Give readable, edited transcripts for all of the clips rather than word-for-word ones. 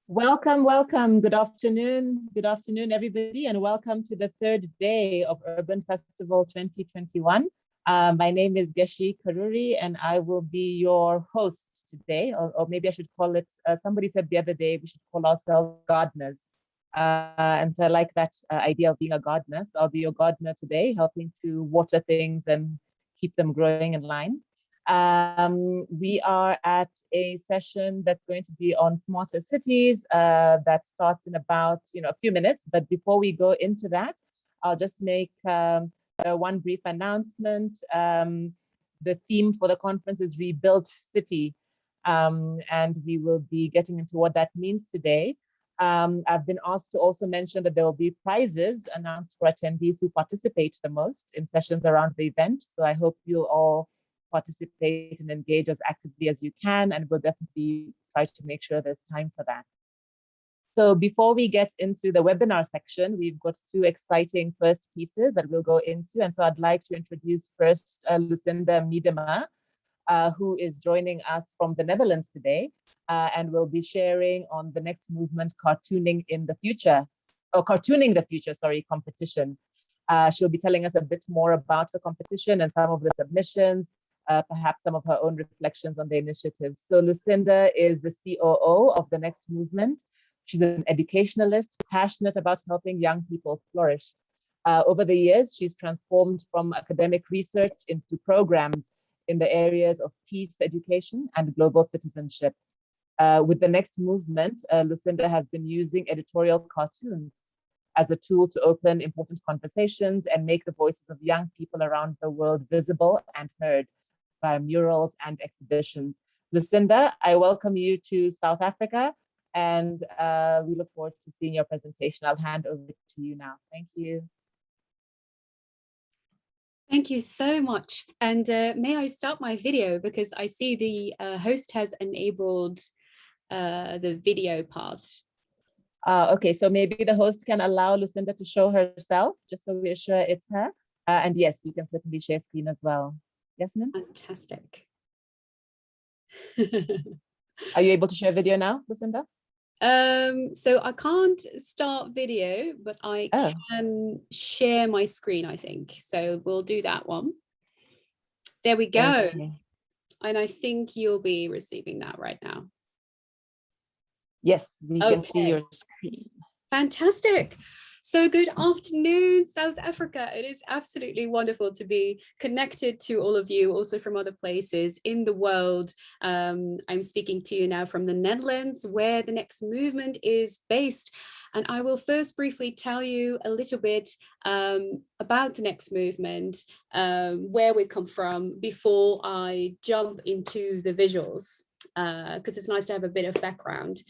Welcome, welcome. Good afternoon. Good afternoon, everybody, and welcome to the third day of Urban Festival 2021. My name is Geshi Karuri, and I will be your host today, or maybe I should call it, somebody said the other day, we should call ourselves gardeners. And so I like that idea of being a gardener. So I'll be your gardener today, helping to water things and keep them growing in line. We are at a session that's going to be on smarter cities that starts in about a few minutes. But before we go into that, I'll just make one brief announcement. The theme for the conference is Rebuilt City, and we will be getting into what that means today. I've been asked to also mention that there will be prizes announced for attendees who participate the most in sessions around the event. So I hope you'll all participate and engage as actively as you can, and we'll definitely try to make sure there's time for that. So before we get into the webinar section, we've got two exciting first pieces that we'll go into. And so I'd like to introduce first Lucinda Miedema, who is joining us from the Netherlands today, and will be sharing on the next movement, Cartooning the Future competition. She'll be telling us a bit more about the competition and some of the submissions, perhaps some of her own reflections on the initiatives. So Lucinda is the COO of the Next Movement. She's an educationalist, passionate about helping young people flourish. Over the years, she's transformed from academic research into programs in the areas of peace education and global citizenship. With the Next Movement, Lucinda has been using editorial cartoons as a tool to open important conversations and make the voices of young people around the world visible and heard by murals and exhibitions. Lucinda, I welcome you to South Africa, and we look forward to seeing your presentation. I'll hand over to you now. Thank you. Thank you so much. And may I start my video, because I see the host has enabled the video part. Okay, so maybe the host can allow Lucinda to show herself, just so we're sure it's her. And yes, you can certainly share screen as well. Yes, ma'am? Fantastic. Are you able to share video now, Lucinda? So I can't start video, but I can share my screen, I think. So we'll do that one. There we go. Okay. And I think you'll be receiving that right now. Yes, we can see your screen. Fantastic. So good afternoon, South Africa. It is absolutely wonderful to be connected to all of you, also from other places in the world. I'm speaking to you now from the Netherlands, where the Next Movement is based. And I will first briefly tell you a little bit about the Next Movement, where we come from, before I jump into the visuals, because it's nice to have a bit of background.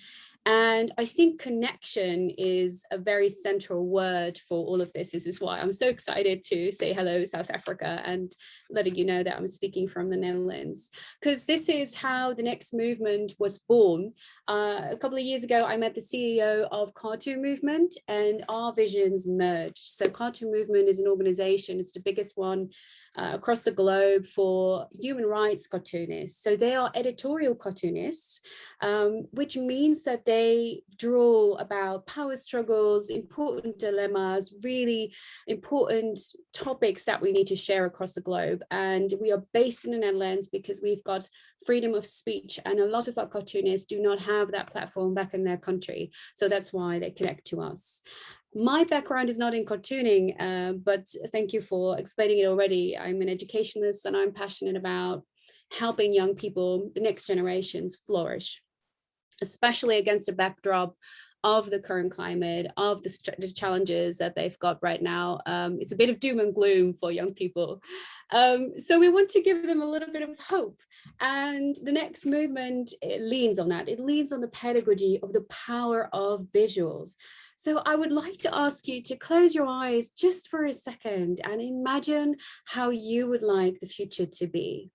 And I think connection is a very central word for all of this. This is why I'm so excited to say hello, South Africa, and letting you know that I'm speaking from the Netherlands, because this is how the Next Movement was born. A couple of years ago, I met the CEO of Cartoon Movement, and our visions merged. So Cartoon Movement is an organization, it's the biggest one across the globe for human rights cartoonists. So they are editorial cartoonists, which means that they draw about power struggles, important dilemmas, really important topics that we need to share across the globe. And we are based in the Netherlands because we've got freedom of speech, and a lot of our cartoonists do not have that platform back in their country. So that's why they connect to us. My background is not in cartooning, but thank you for explaining it already. I'm an educationalist, and I'm passionate about helping young people, the next generations, flourish, especially against a backdrop of the current climate, of the challenges that they've got right now. It's a bit of doom and gloom for young people. So we want to give them a little bit of hope. And the Next Movement, it leans on that. It leans on the pedagogy of the power of visuals. So I would like to ask you to close your eyes just for a second and imagine how you would like the future to be.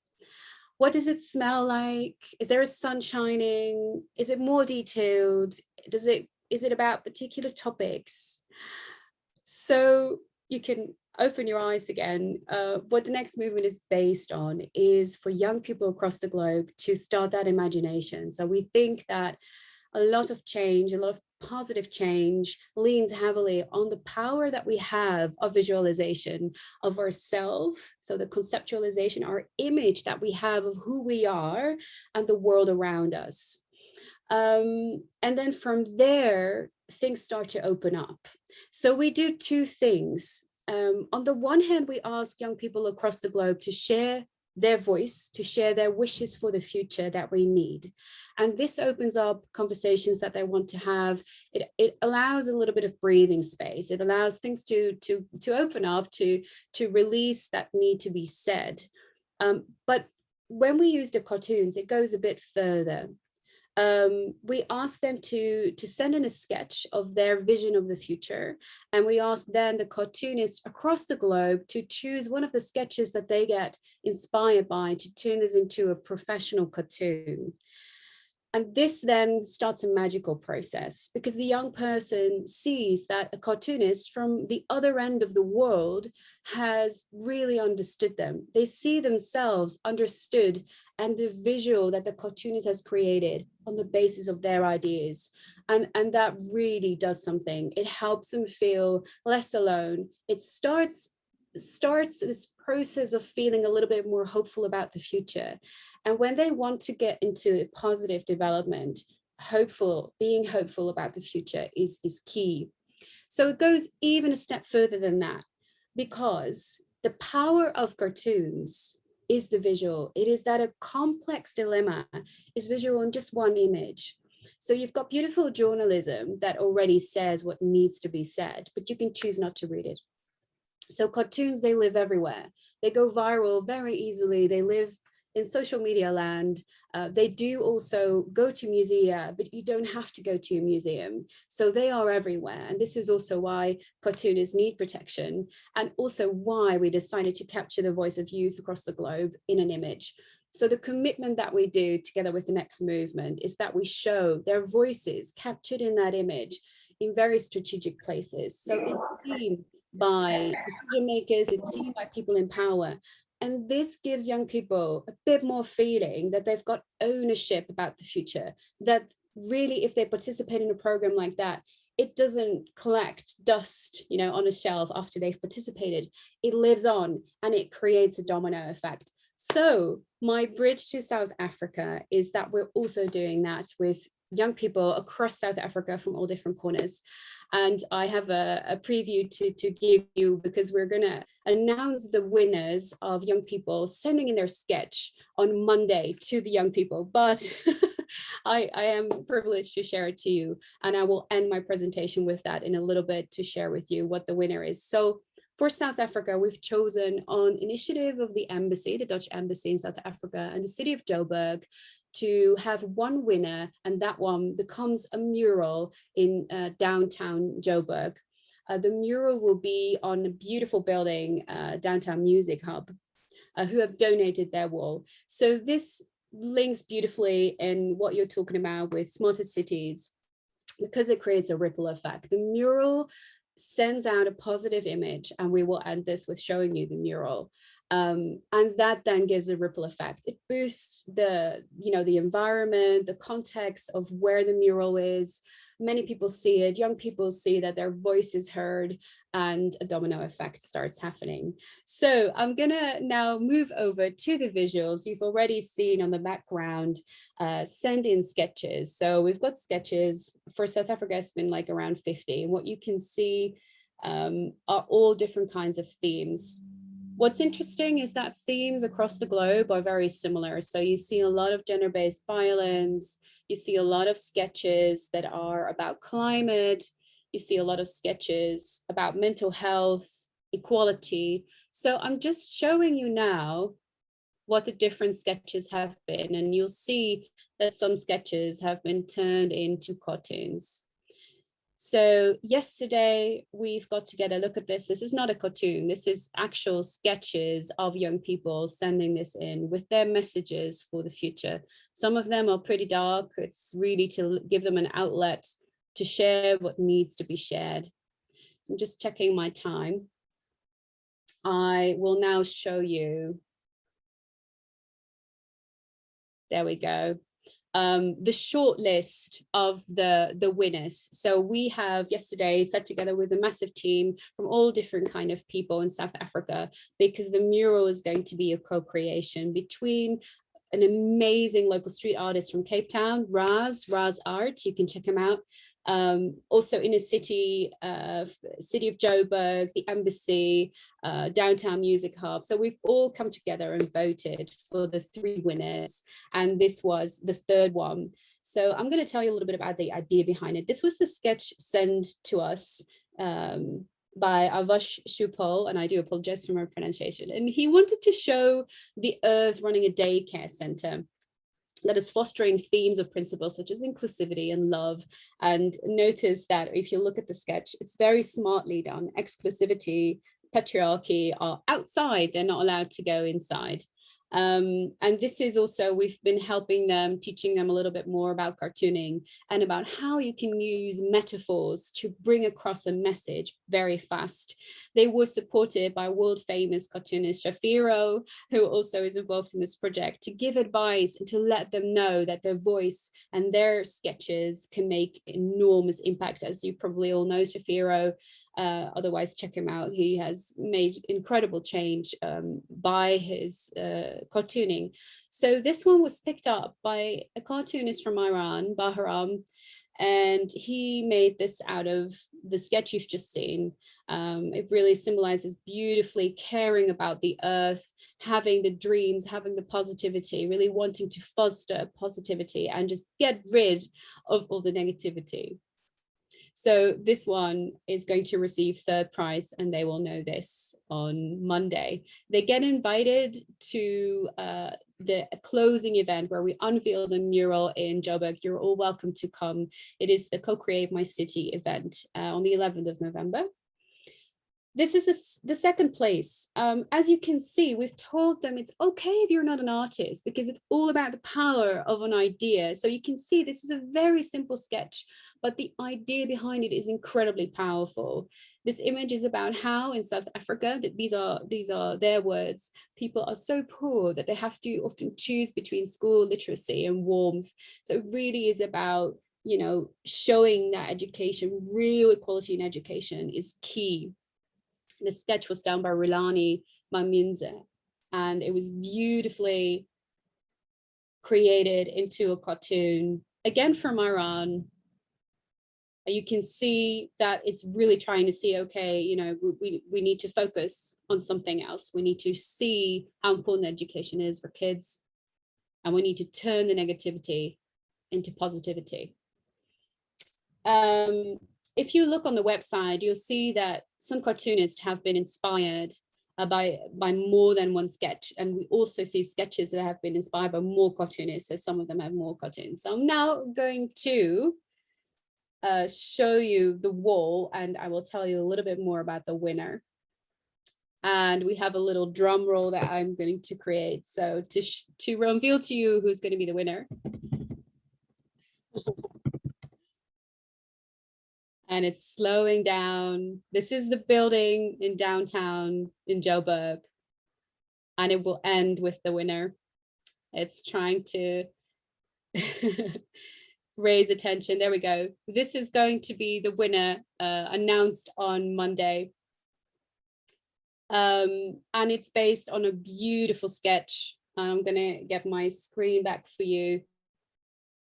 What does it smell like? Is there a sun shining? Is it more detailed? Is it about particular topics? So you can open your eyes again. What the Next Movement is based on is for young people across the globe to start that imagination. So we think that a lot of change, a lot of positive change leans heavily on the power that we have of visualization of ourselves. So the conceptualization, our image that we have of who we are and the world around us. And then from there, things start to open up. So we do two things. On the one hand, we ask young people across the globe to share their voice, to share their wishes for the future that we need. And this opens up conversations that they want to have. It allows a little bit of breathing space. It allows things to open up, to release that need to be said. But when we use the cartoons, it goes a bit further. We ask them to send in a sketch of their vision of the future. And we ask then the cartoonists across the globe to choose one of the sketches that they get inspired by to turn this into a professional cartoon. And this then starts a magical process, because the young person sees that a cartoonist from the other end of the world has really understood them. They see themselves understood, and the visual that the cartoonist has created on the basis of their ideas. And that really does something. It helps them feel less alone. It starts this process of feeling a little bit more hopeful about the future. And when they want to get into positive development, being hopeful about the future is key. So it goes even a step further than that, because the power of cartoons is the visual. It is that a complex dilemma is visual in just one image. So you've got beautiful journalism that already says what needs to be said, but you can choose not to read it. So cartoons, they live everywhere. They go viral very easily. They live in social media land. They do also go to musea, but you don't have to go to a museum. So they are everywhere. And this is also why cartoonists need protection, and also why we decided to capture the voice of youth across the globe in an image. So the commitment that we do together with the next movement is that we show their voices captured in that image in very strategic places. So it's seen by decision makers, it's seen by people in power. And this gives young people a bit more feeling that they've got ownership about the future, that really, if they participate in a program like that, it doesn't collect dust, on a shelf after they've participated. It lives on, and it creates a domino effect. So my bridge to South Africa is that we're also doing that with young people across South Africa from all different corners. And I have a preview to give you, because we're going to announce the winners of young people sending in their sketch on Monday to the young people. But I am privileged to share it to you. And I will end my presentation with that in a little bit to share with you what the winner is. So for South Africa, we've chosen on initiative of the embassy, the Dutch embassy in South Africa, and the city of Joburg, to have one winner, and that one becomes a mural in downtown Joburg. The mural will be on a beautiful building, Downtown Music Hub, who have donated their wall. So this links beautifully in what you're talking about with smarter cities, because it creates a ripple effect. The mural sends out a positive image, and we will end this with showing you the mural. And that then gives a ripple effect. It boosts the environment, the context of where the mural is. Many people see it, young people see that their voice is heard, and a domino effect starts happening. So I'm gonna now move over to the visuals. You've already seen on the background, send in sketches. So we've got sketches for South Africa. It's been like around 50. And what you can see are all different kinds of themes. What's interesting is that themes across the globe are very similar. So you see a lot of gender-based violence, you see a lot of sketches that are about climate, you see a lot of sketches about mental health, equality. So I'm just showing you now what the different sketches have been, and you'll see that some sketches have been turned into cartoons. So yesterday we've got to get a look at this. This is not a cartoon. This is actual sketches of young people sending this in with their messages for the future. Some of them are pretty dark. It's really to give them an outlet to share what needs to be shared. So I'm just checking my time. I will now show you. There we go. the short list of the winners. So we have yesterday sat together with a massive team from all different kind of people in South Africa, because the mural is going to be a co-creation between an amazing local street artist from Cape Town, Raz Art. You can check him out. Also in a city of Joburg, the Embassy, Downtown Music Hub. So we've all come together and voted for the 3 winners, and this was the 3rd one. So I'm going to tell you a little bit about the idea behind it. This was the sketch sent to us by Avash Shupal, and I do apologize for my pronunciation. And he wanted to show the Earth running a daycare center that is fostering themes of principles such as inclusivity and love. And notice that if you look at the sketch, it's very smartly done. Exclusivity, patriarchy are outside, they're not allowed to go inside. And this is also, we've been helping them, teaching them a little bit more about cartooning and about how you can use metaphors to bring across a message very fast. They were supported by world famous cartoonist Shafiro, who also is involved in this project, to give advice and to let them know that their voice and their sketches can make enormous impact. As you probably all know, Shafiro, otherwise check him out. He has made incredible change by his cartooning. So this one was picked up by a cartoonist from Iran, Bahram, and he made this out of the sketch you've just seen. It really symbolizes beautifully caring about the earth, having the dreams, having the positivity, really wanting to foster positivity and just get rid of all the negativity. So this one is going to receive 3rd prize, and they will know this on Monday. They get invited to the closing event where we unveil the mural in Joburg. You're all welcome to come. It is the Co-Create My City event on the 11th of November. This is the 2nd place. As you can see, we've told them it's okay if you're not an artist, because it's all about the power of an idea. So you can see this is a very simple sketch, but the idea behind it is incredibly powerful. This image is about how in South Africa, that these are their words, people are so poor that they have to often choose between school literacy and warmth. So it really is about, you know, showing that education, real equality in education is key. The sketch was done by Rilani Maminze, and it was beautifully created into a cartoon, again from Iran. You can see that it's really trying to see, okay, you know, we need to focus on something else. We need to see how important education is for kids, and we need to turn the negativity into positivity. If you look on the website, you'll see that some cartoonists have been inspired by more than one sketch. And we also see sketches that have been inspired by more cartoonists. So some of them have more cartoons. So I'm now going to show you the wall, and I will tell you a little bit more about the winner. And we have a little drum roll that I'm going to create. So to reveal to you who's going to be the winner. And it's slowing down. This is the building in downtown in Joburg, and it will end with the winner. It's trying to raise attention. There we go. This is going to be the winner, announced on Monday. And it's based on a beautiful sketch. I'm gonna get my screen back for you.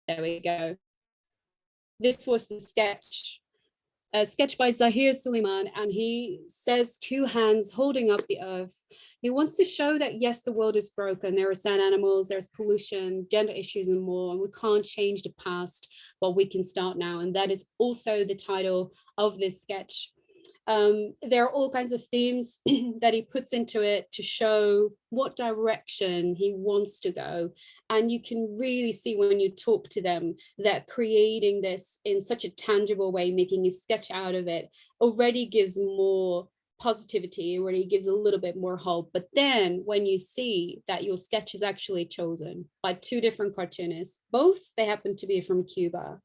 There we go. This was the sketch. A sketch by Zahir Suleiman, and he says 2 hands holding up the earth. He wants to show that, yes, the world is broken. There are sad animals, there's pollution, gender issues and more, and we can't change the past, but we can start now. And that is also the title of this sketch. There are all kinds of themes that he puts into it to show what direction he wants to go. And you can really see when you talk to them that creating this in such a tangible way, making a sketch out of it, already gives more positivity, already gives a little bit more hope. But then when you see that your sketch is actually chosen by 2 different cartoonists, both they happen to be from Cuba.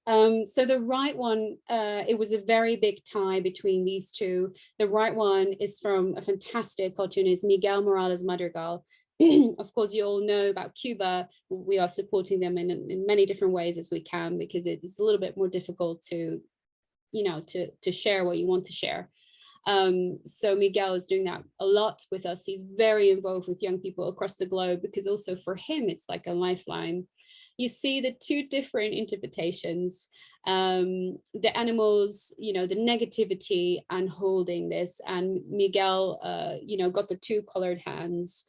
So the right one, it was a very big tie between these 2. The right one is from a fantastic cartoonist, Miguel Morales Madrigal. of course, you all know about Cuba. We are supporting them in many different ways as we can, because it's a little bit more difficult to, to share what you want to share. So Miguel is doing that a lot with us. He's very involved with young people across the globe, because also for him, it's like a lifeline. You see the two different interpretations, the animals, the negativity and holding this, and Miguel, got the two colored hands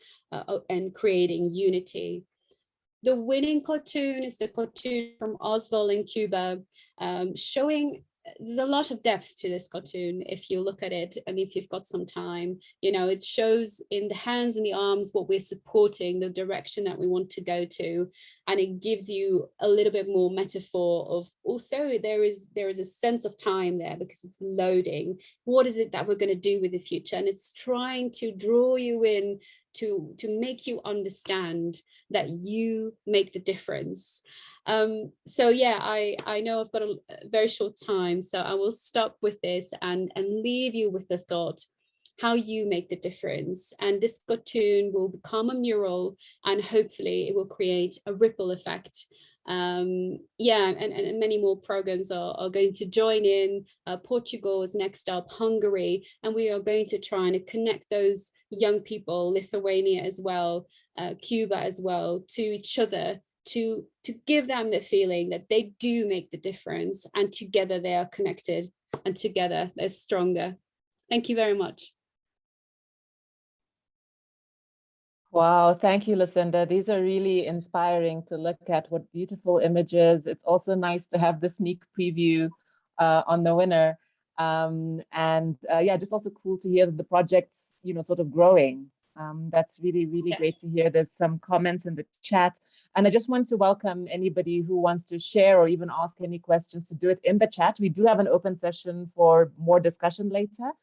and creating unity. The winning cartoon is the cartoon from Oswald in Cuba, showing there's a lot of depth to this cartoon if you look at it, and if you've got some time. It shows in the hands and the arms what we're supporting, the direction that we want to go to, and it gives you a little bit more metaphor of also there is a sense of time there, because it's loading. What is it that we're going to do with the future? And it's trying to draw you in to make you understand that you make the difference. So yeah, I know I've got a very short time, so I will stop with this and leave you with the thought how you make the difference. And this cartoon will become a mural, and hopefully it will create a ripple effect. And many more programs are going to join in. Portugal is next up, Hungary, and we are going to try and connect those young people, Lithuania as well, Cuba as well, to each other, to give them the feeling that they do make the difference, and together they are connected, and together they're stronger. Thank you very much. Wow, thank you, Lucinda. These are really inspiring to look at. What beautiful images. It's also nice to have the sneak preview on the winner. Just also cool to hear that the project's, sort of growing. That's really, really yes. Great to hear. There's some comments in the chat. And I just want to welcome anybody who wants to share or even ask any questions to do it in the chat. We do have an open session for more discussion later.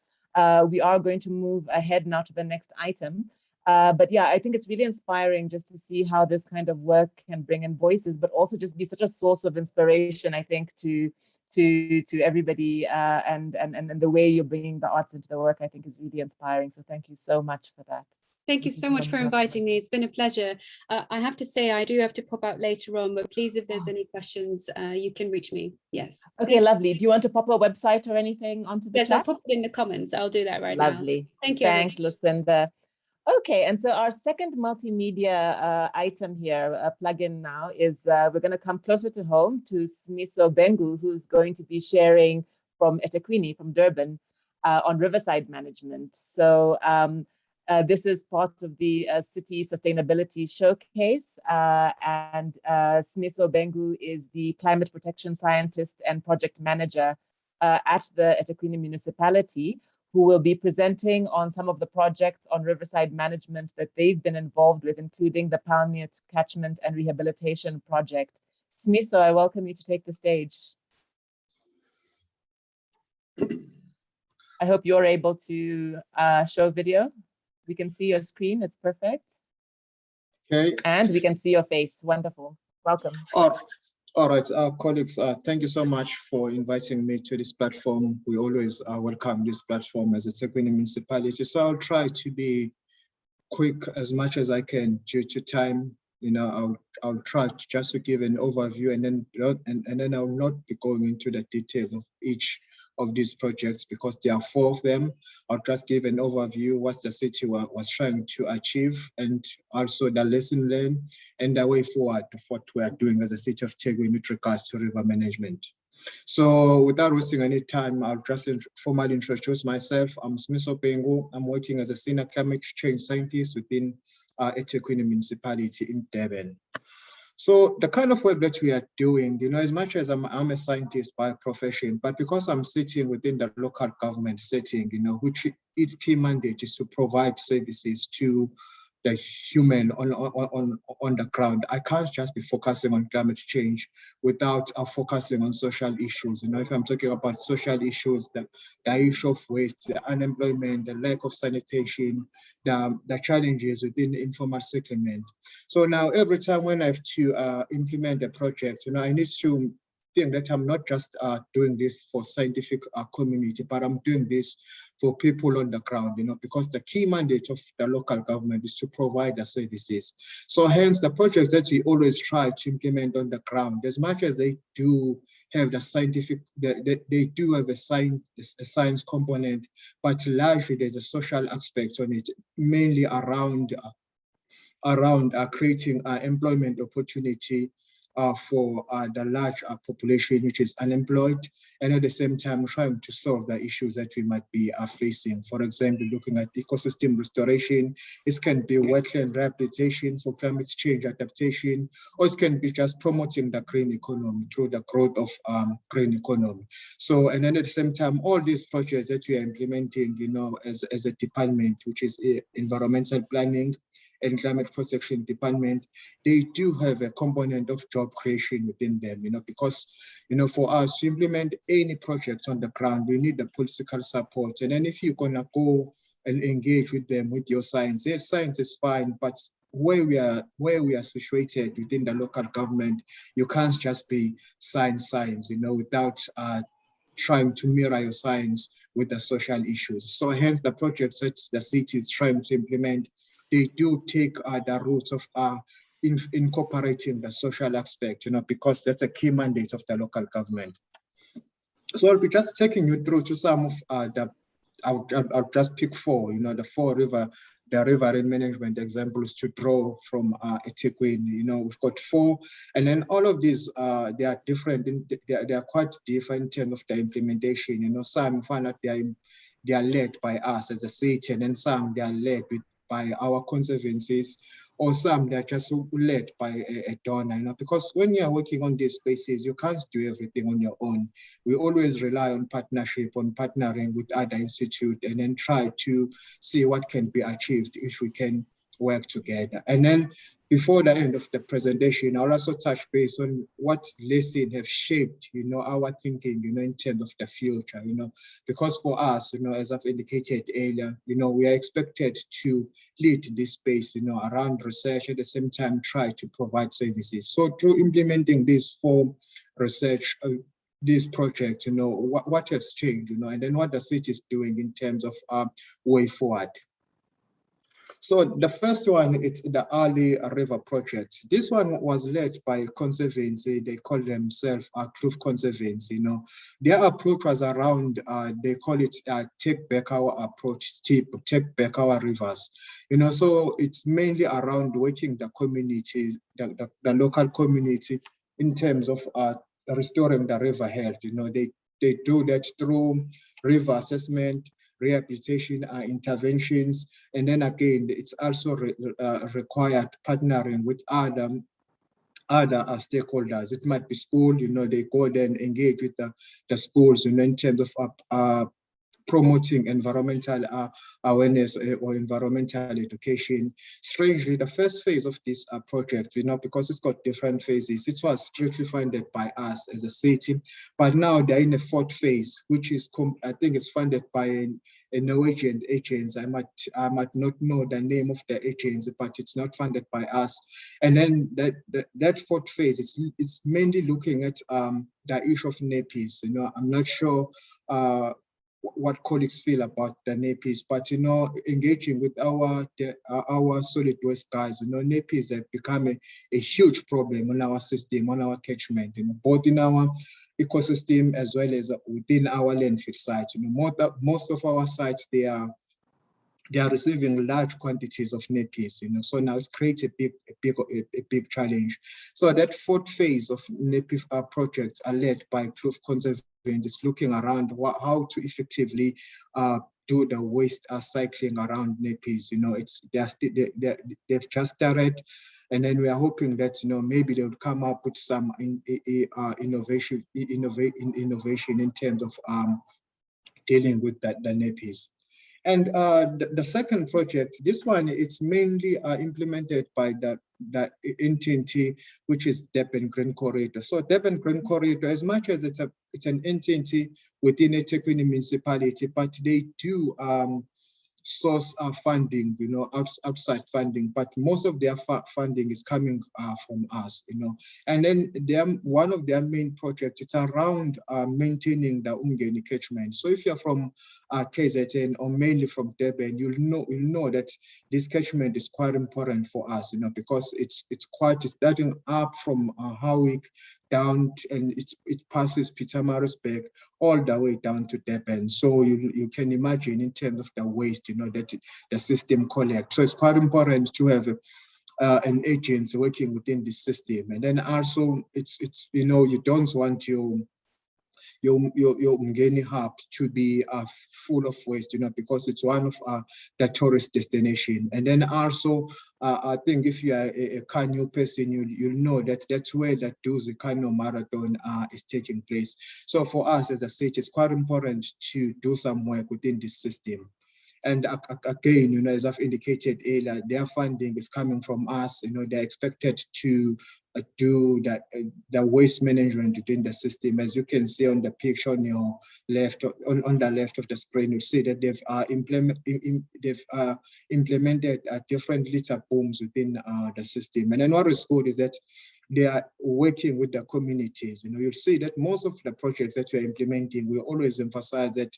We are going to move ahead now to the next item. But yeah, I think it's really inspiring just to see how this kind of work can bring in voices, but also just be such a source of inspiration, I think, to everybody, and the way you're bringing the arts into the work, I think, is really inspiring. So thank you so much for that. Thank you so much for inviting me. It's been a pleasure. I have to say, I do have to pop out later on, but please, if there's any questions, you can reach me. Yes. Okay, lovely. Do you want to pop a website or anything onto the chat? Yes, I'll pop it in the comments. I'll do that right now. Lovely. Thank you. Thanks, Lucinda. Okay, and so our second multimedia item here, plug-in now, is we're going to come closer to home to Smiso Pengu, who's going to be sharing from eThekwini, from Durban, on riverside management. So this is part of the City Sustainability Showcase, and Smiso Pengu is the climate protection scientist and project manager at the eThekwini municipality, who will be presenting on some of the projects on riverside management that they've been involved with, including the Palmiot Catchment and Rehabilitation Project. Smiso, I welcome you to take the stage. I hope you're able to show video. We can see your screen, it's perfect. Okay. And we can see your face, wonderful. Welcome. All right, colleagues, thank you so much for inviting me to this platform. We always welcome this platform as a eThekwini municipality. So I'll try to be quick as much as I can due to time. I'll try just to give an overview, and then I'll not be going into the details of each of these projects because there are 4 of them. I'll just give an overview what the city was trying to achieve, and also the lesson learned and the way forward of what we are doing as a city of eThekwini with regards to river management. So without wasting any time, I'll just formally introduce myself. I'm Smiso Pengu. I'm working as a senior climate change scientist within eThekwini municipality in Durban. So the kind of work that we are doing, as much as I'm a scientist by profession, but because I'm sitting within the local government setting, which its key mandate is to provide services to the human on the ground. I can't just be focusing on climate change without focusing on social issues. If I'm talking about social issues, the issue of waste, the unemployment, the lack of sanitation, the challenges within the informal settlement. So now every time when I have to implement a project, I need to think that I'm not just doing this for scientific community, but I'm doing this for people on the ground, because the key mandate of the local government is to provide the services. So hence the projects that we always try to implement on the ground, as much as they do have the scientific, they do have a science component, but largely there's a social aspect on it, mainly around creating employment opportunity for the large population which is unemployed, and at the same time trying to solve the issues that we might be facing. For example, looking at ecosystem restoration, it can be wetland rehabilitation for climate change adaptation, or it can be just promoting the green economy through the growth of green economy. So, and then at the same time, all these projects that we are implementing, as a department, which is environmental planning and climate protection department, they do have a component of job creation within them, because, for us to implement any project on the ground, we need the political support. And then if you're gonna go and engage with them with your science, yes, science is fine, but where we are situated within the local government, you can't just be science, without trying to mirror your science with the social issues. So hence the projects that the city is trying to implement, they do take the routes of incorporating the social aspect, because that's a key mandate of the local government. So I'll be just taking you through to some of I'll just pick four, the four riverine management examples to draw from eThekwini. We've got four, and then all of these, they are different, they are quite different in terms of the implementation. Some you find out they are led by us as a city, and then some they are led by our conservancies, or some they're just led by a donor, because when you're working on these spaces, you can't do everything on your own. We always rely on partnership, on partnering with other institutes, and then try to see what can be achieved if we can work together. And then before the end of the presentation, I'll also touch base on what lessons have shaped, our thinking, in terms of the future, because for us, as I've indicated earlier, we are expected to lead this space, around research, at the same time, try to provide services. So through implementing this for research, this project, what has changed, and then what the city is doing in terms of way forward. So the first one, it's the early river project. This one was led by Conservancy. They call themselves Kloof Conservancy. Their approach was around, they call it take back our approach, take back our rivers. So it's mainly around working the community, the local community, in terms of restoring the river health. They do that through river assessment, rehabilitation interventions, and then again, it's also required partnering with other stakeholders. It might be school, they go there and engage with the schools, in terms of promoting environmental awareness or environmental education. Strangely, the first phase of this project, because it's got different phases, it was strictly funded by us as a city, but now they're in a fourth phase, which is, I think it's funded by a Norwegian agency. I might not know the name of the agency, but it's not funded by us. And then that fourth phase is mainly looking at the issue of nappies. I'm not sure what colleagues feel about the nappies, but engaging with our solid waste guys, nappies have become a huge problem on our system, on our catchment, both in our ecosystem as well as within our landfill sites. Most of our sites, they are receiving large quantities of nappies, so now it's created a big challenge. So that fourth phase of nappy projects are led by Kloof Conservancy, is looking around how to effectively do the waste cycling around nappies. They've just started, and then we are hoping that maybe they would come up with some innovation in terms of dealing with the nappies. And the second project, this one, it's mainly implemented by the entity, which is Durban Green Corridor. So Durban Green Corridor, as much as it's an entity within eThekwini municipality, but they do source funding, outside funding, but most of their funding is coming from us, And then one of their main projects, it's around maintaining the Umgeni catchment. So if you're from KZN or mainly from Durban, you'll know that this catchment is quite important for us, because it's starting up from Howick down, and it passes Pietermaritzburg all the way down to Durban. So you can imagine in terms of the waste, that the system collects. So it's quite important to have an agency working within this system. And then also it's you don't want your Umgeni hub to be full of waste, because it's one of the tourist destination. And then also, I think if you are a Kano person, you'll know that that's where the Duzi Kano Marathon is taking place. So for us as a city, it's quite important to do some work within this system. And again, as I've indicated earlier, their funding is coming from us. They're expected to do the waste management within the system. As you can see on the picture on your left, on the left of the screen, you see that they've implemented different litter booms within the system. And then what is good is that they are working with the communities. You'll see that most of the projects that we're implementing, we always emphasize that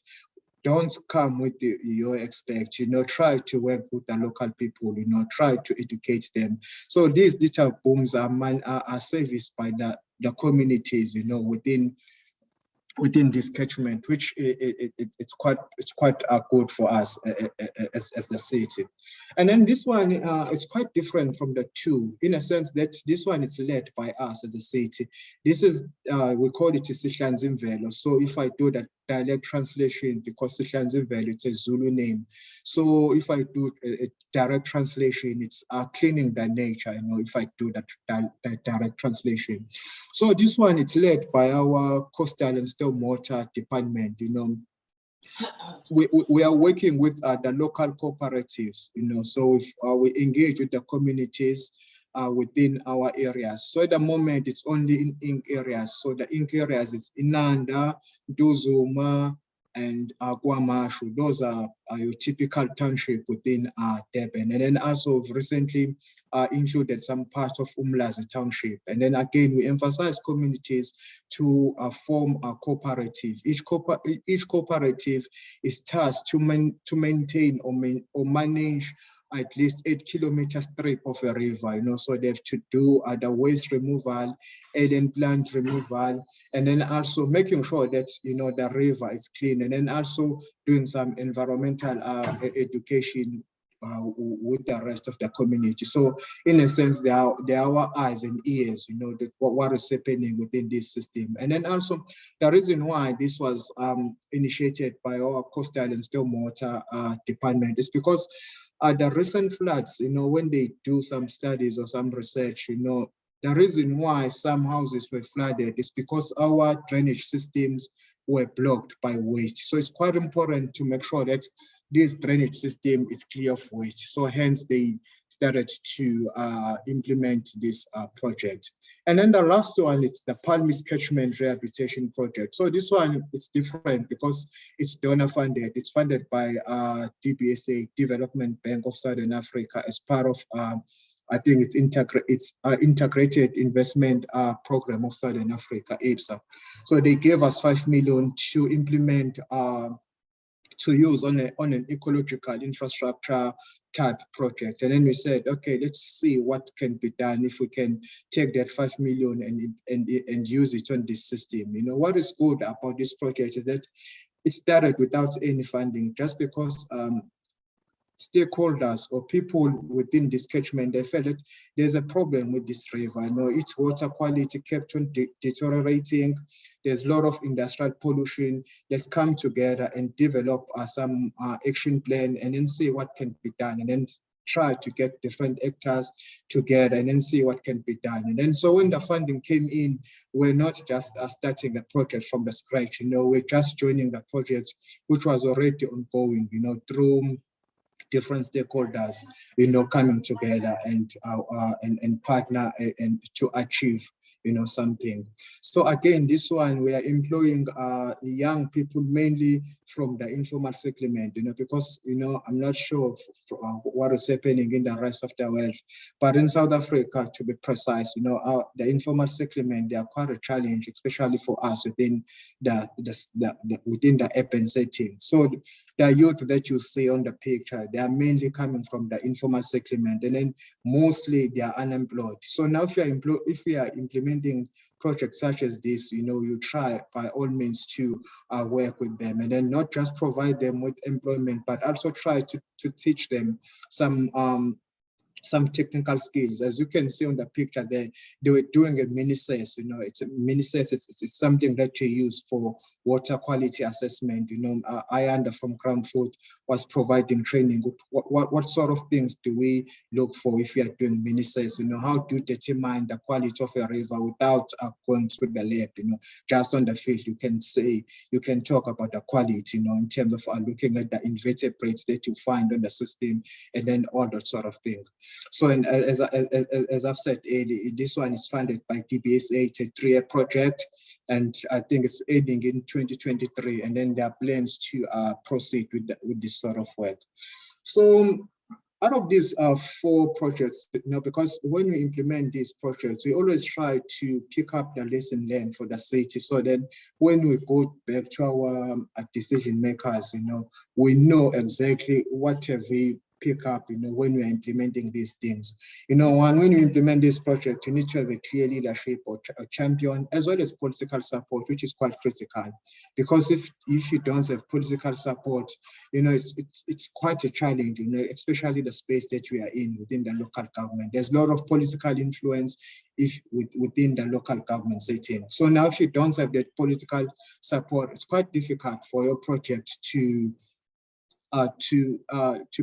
don't come with your expect, try to work with the local people, try to educate them. So these litter booms are serviced by the communities, within this catchment, which it's quite good for us as the city. And then this one it's quite different from the two, in a sense that this one is led by us as a city. This is we call it a Sikanzen Veil. So if I do that dialect translation, because Sikanzen Veil, it's a Zulu name. So if I do a direct translation, it's cleaning the nature, if I do that direct translation. So this one, it's led by our coastal and stormwater department. We are working with the local cooperatives, so if, we engage with the communities within our areas. So at the moment, it's only in ink areas. So the ink areas is Inanda, Duzuma, and Guamashu. Those are your typical township within Durban. And then also recently included some part of Umlazi township. And then again, we emphasize communities to form a cooperative. Each cooperative is tasked to maintain or manage at least 8 kilometer strip of a river, so they have to do the waste removal, alien plant removal, and then also making sure that, the river is clean, and then also doing some environmental education with the rest of the community. So in a sense, they are our eyes and ears, what is happening within this system. And then also the reason why this was initiated by our coastal and stormwater department is because the recent floods, when they do some studies or some research, the reason why some houses were flooded is because our drainage systems were blocked by waste. So it's quite important to make sure that this drainage system is clear of waste. So hence they started to implement this project. And then the last one is the Palmis Catchment Rehabilitation Project. So this one is different because it's donor funded. It's funded by DBSA, Development Bank of Southern Africa, as part of I think it's Integrated Investment Program of Southern Africa, IPSA. So they gave us 5 million to implement, to use on an ecological infrastructure type project. And then we said, okay, let's see what can be done if we can take that 5 million and use it on this system. What is good about this project is that it started without any funding, just because stakeholders or people within this catchment, they felt that there's a problem with this river. Its water quality kept on deteriorating. There's a lot of industrial pollution. Let's come together and develop some action plan, and then see what can be done, and then try to get different actors together and then see what can be done. And then so when the funding came in, we're not just starting a project from the scratch, we're just joining the project which was already ongoing, through different stakeholders, coming together and partner and to achieve, something. So again, this one we are employing young people mainly from the informal settlement, because I'm not sure what is happening in the rest of the world, but in South Africa, to be precise, the informal settlement, they are quite a challenge, especially for us within the urban setting. So the youth that you see on the picture, they are mainly coming from the informal settlement, and then mostly they are unemployed. So now if we are implementing projects such as this, you try by all means to work with them, and then not just provide them with employment, but also try to teach them some technical skills. As you can see on the picture there, they were doing a mini CES. It's a mini CES. It's something that you use for water quality assessment. Ayanda from Ground Truth was providing training. What sort of things do we look for if we are doing mini CES? How to determine the quality of a river without going through the lab? Just on the field, you can talk about the quality. In terms of looking at the invertebrates that you find on the system, and then all that sort of thing. So, and as I've said earlier, this one is funded by DBSA. It's a 3-year project, and I think it's ending in 2023. And then there are plans to proceed with this sort of work. So, out of these 4 projects, because when we implement these projects, we always try to pick up the lesson learned for the city. So then when we go back to our decision makers, we know exactly what have we pick up, when we're implementing these things. When you implement this project, you need to have a clear leadership or a champion, as well as political support, which is quite critical. Because if you don't have political support, it's quite a challenge, especially the space that we are in within the local government. There's a lot of political influence within the local government setting. So now if you don't have that political support, it's quite difficult for your project to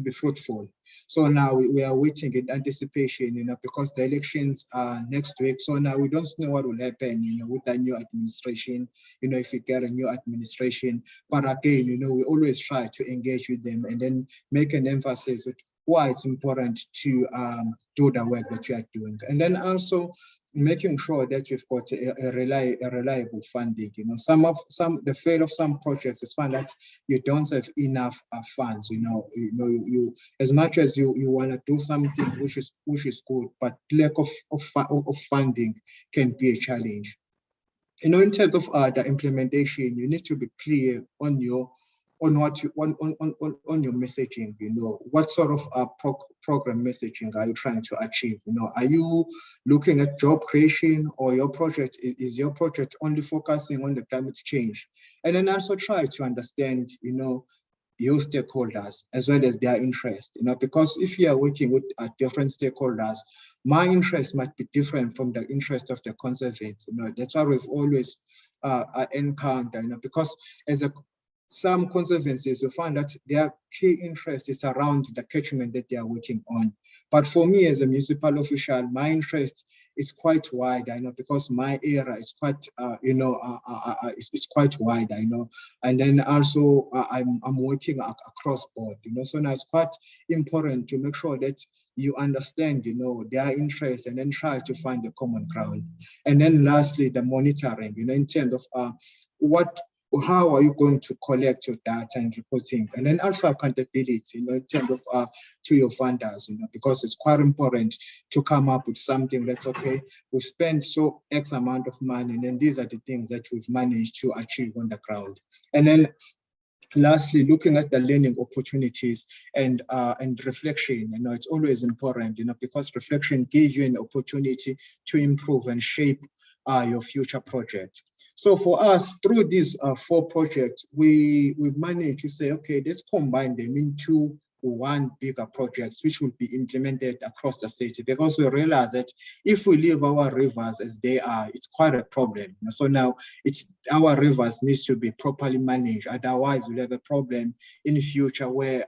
be fruitful. So now we are waiting in anticipation, because the elections are next week. So now we don't know what will happen, with the new administration, if we get a new administration. But again, we always try to engage with them and then make an emphasis with why it's important to do the work that you are doing. And then also making sure that you've got a reliable funding. The fail of some projects is found that you don't have enough funds. You as much as you want to do something which is good, but lack of funding can be a challenge. In terms of the implementation, you need to be clear on your messaging. What sort of program messaging are you trying to achieve? Are you looking at job creation, or your project is your project only focusing on the climate change? And then also try to understand your stakeholders as well as their interest, because if you are working with different stakeholders, my interest might be different from the interest of the conservants. That's why we've always encountered, because as some conservancies, you find that their key interest is around the catchment that they are working on. But for me as a municipal official, my interest is quite wide, because my area is quite, it's quite wide, and then also I'm working across board, so now it's quite important to make sure that you understand, their interest, and then try to find a common ground. And then lastly, the monitoring, in terms of how are you going to collect your data and reporting, and then also accountability, in terms of to your funders, because it's quite important to come up with something that's okay. We've spent so X amount of money, and then these are the things that we've managed to achieve on the ground. And then lastly, looking at the learning opportunities and reflection, it's always important, because reflection gives you an opportunity to improve and shape your future project. So for us, through these 4 projects, we've managed to say, okay, let's combine them into one bigger project, which will be implemented across the city, because we realize that if we leave our rivers as they are, it's quite a problem. So now our rivers needs to be properly managed. Otherwise, we'll have a problem in the future where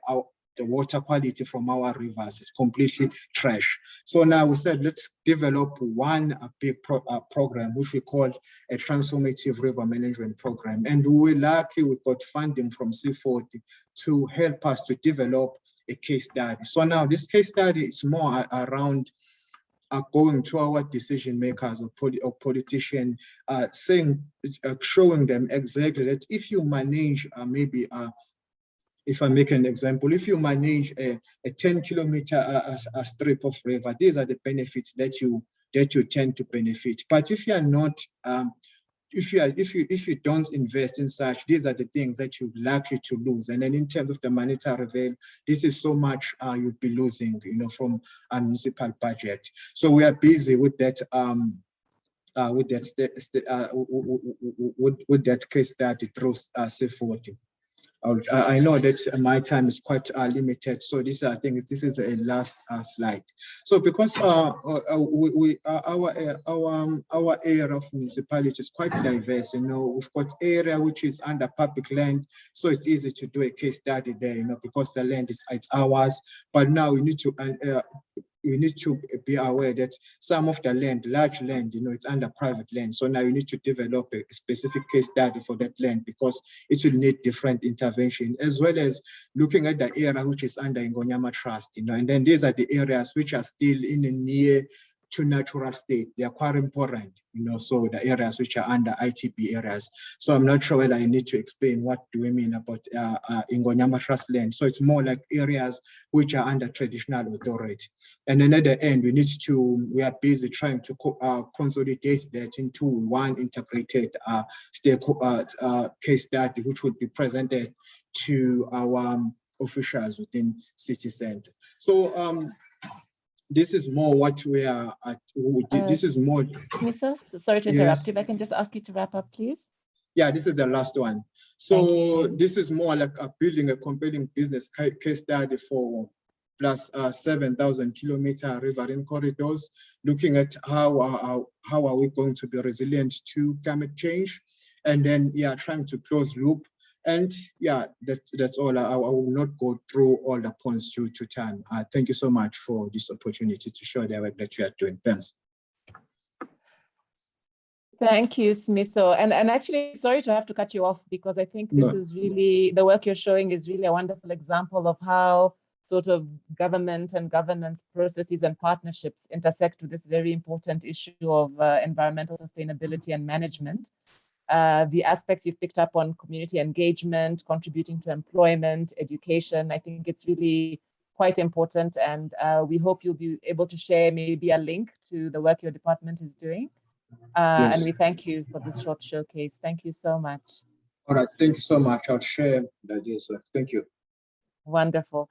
the water quality from our rivers is completely trash. So now we said, let's develop one big program, which we call a transformative river management program. And we were lucky we got funding from C40 to help us to develop a case study. So now this case study is more around going to our decision makers or politicians, showing them exactly that if you manage if I make an example, if you manage a 10-kilometer strip of river, these are the benefits that you tend to benefit. But if you are not, if you don't invest in such, these are the things that you're likely to lose. And then in terms of the monetary veil, this is so much you'll be losing, from a municipal budget. So we are busy with that. With that case study through C40. I know that my time is quite limited, so I think this is a last slide. So because our area of municipality is quite diverse, we've got area which is under public land, so it's easy to do a case study there, because the land is ours. But now we need to be aware that some of the land, large land, it's under private land. So now you need to develop a specific case study for that land, because it will need different intervention, as well as looking at the area which is under Ngonyama Trust, and then these are the areas which are still in a near to natural state. They are quite important, so the areas which are under ITB areas. So I'm not sure whether I need to explain what do we mean about Ngonyama Trust land. So it's more like areas which are under traditional authority. And then at the end, we are busy trying to consolidate that into one integrated case study, which would be presented to our officials within city center. So this is more what we are at. This is more. Mr. Sorry to interrupt. If I can just ask you to wrap up, please. Yeah, this is the last one. So this is more like building a compelling business case study for plus 7,000 kilometer riverine corridors, looking at how are we going to be resilient to climate change, and then trying to close loop. And that's all. I will not go through all the points due to time. Thank you so much for this opportunity to show the work that you are doing. Thanks. Thank you, Smiso. And actually, sorry to have to cut you off, because I think this is really, the work you're showing is really a wonderful example of how sort of government and governance processes and partnerships intersect with this very important issue of environmental sustainability and management. The aspects you've picked up on community engagement, contributing to employment, education, I think it's really quite important. And we hope you'll be able to share maybe a link to the work your department is doing. Yes. And we thank you for this short showcase. Thank you so much. All right, thank you so much. I'll share the ideas. Thank you. Wonderful.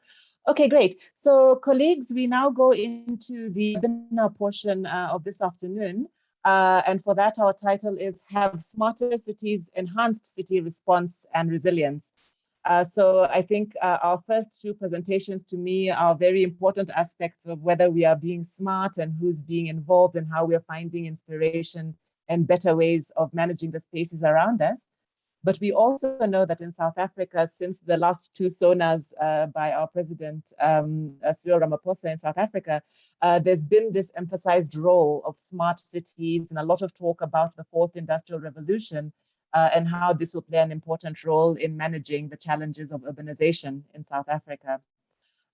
Okay, great. So colleagues, we now go into the webinar portion of this afternoon. And for that, our title is Have Smarter Cities Enhanced City Response and Resilience. So I think our first two presentations to me are very important aspects of whether we are being smart and who's being involved and how we're finding inspiration and better ways of managing the spaces around us. But we also know that in South Africa, since the last two SONAs by our president, Cyril Ramaphosa in South Africa, there's been this emphasized role of smart cities and a lot of talk about the fourth industrial revolution and how this will play an important role in managing the challenges of urbanization in South Africa.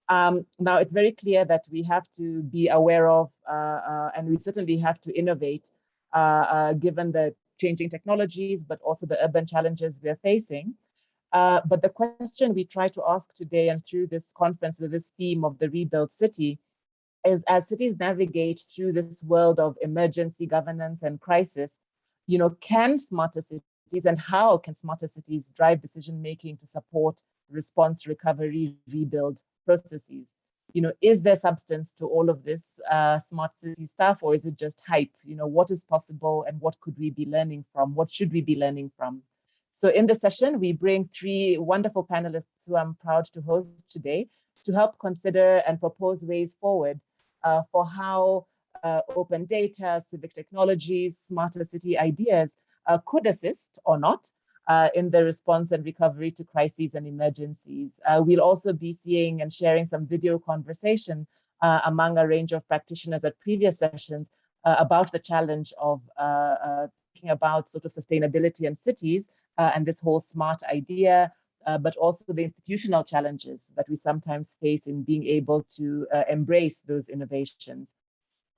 Now, it's very clear that we have to be aware of, and we certainly have to innovate, given the changing technologies, but also the urban challenges we're facing. But the question we try to ask today and through this conference with this theme of the rebuilt city is, as cities navigate through this world of emergency governance and crisis, can smarter cities and how can smarter cities drive decision-making to support response, recovery, rebuild processes? Is there substance to all of this smart city stuff, or is it just hype? What is possible and what could we be learning from? What should we be learning from? So in the session, we bring three wonderful panelists who I'm proud to host today to help consider and propose ways forward for how open data, civic technologies, smarter city ideas could assist or not in the response and recovery to crises and emergencies. We'll also be seeing and sharing some video conversation among a range of practitioners at previous sessions about the challenge of thinking about sort of sustainability in cities and this whole smart idea, but also the institutional challenges that we sometimes face in being able to embrace those innovations.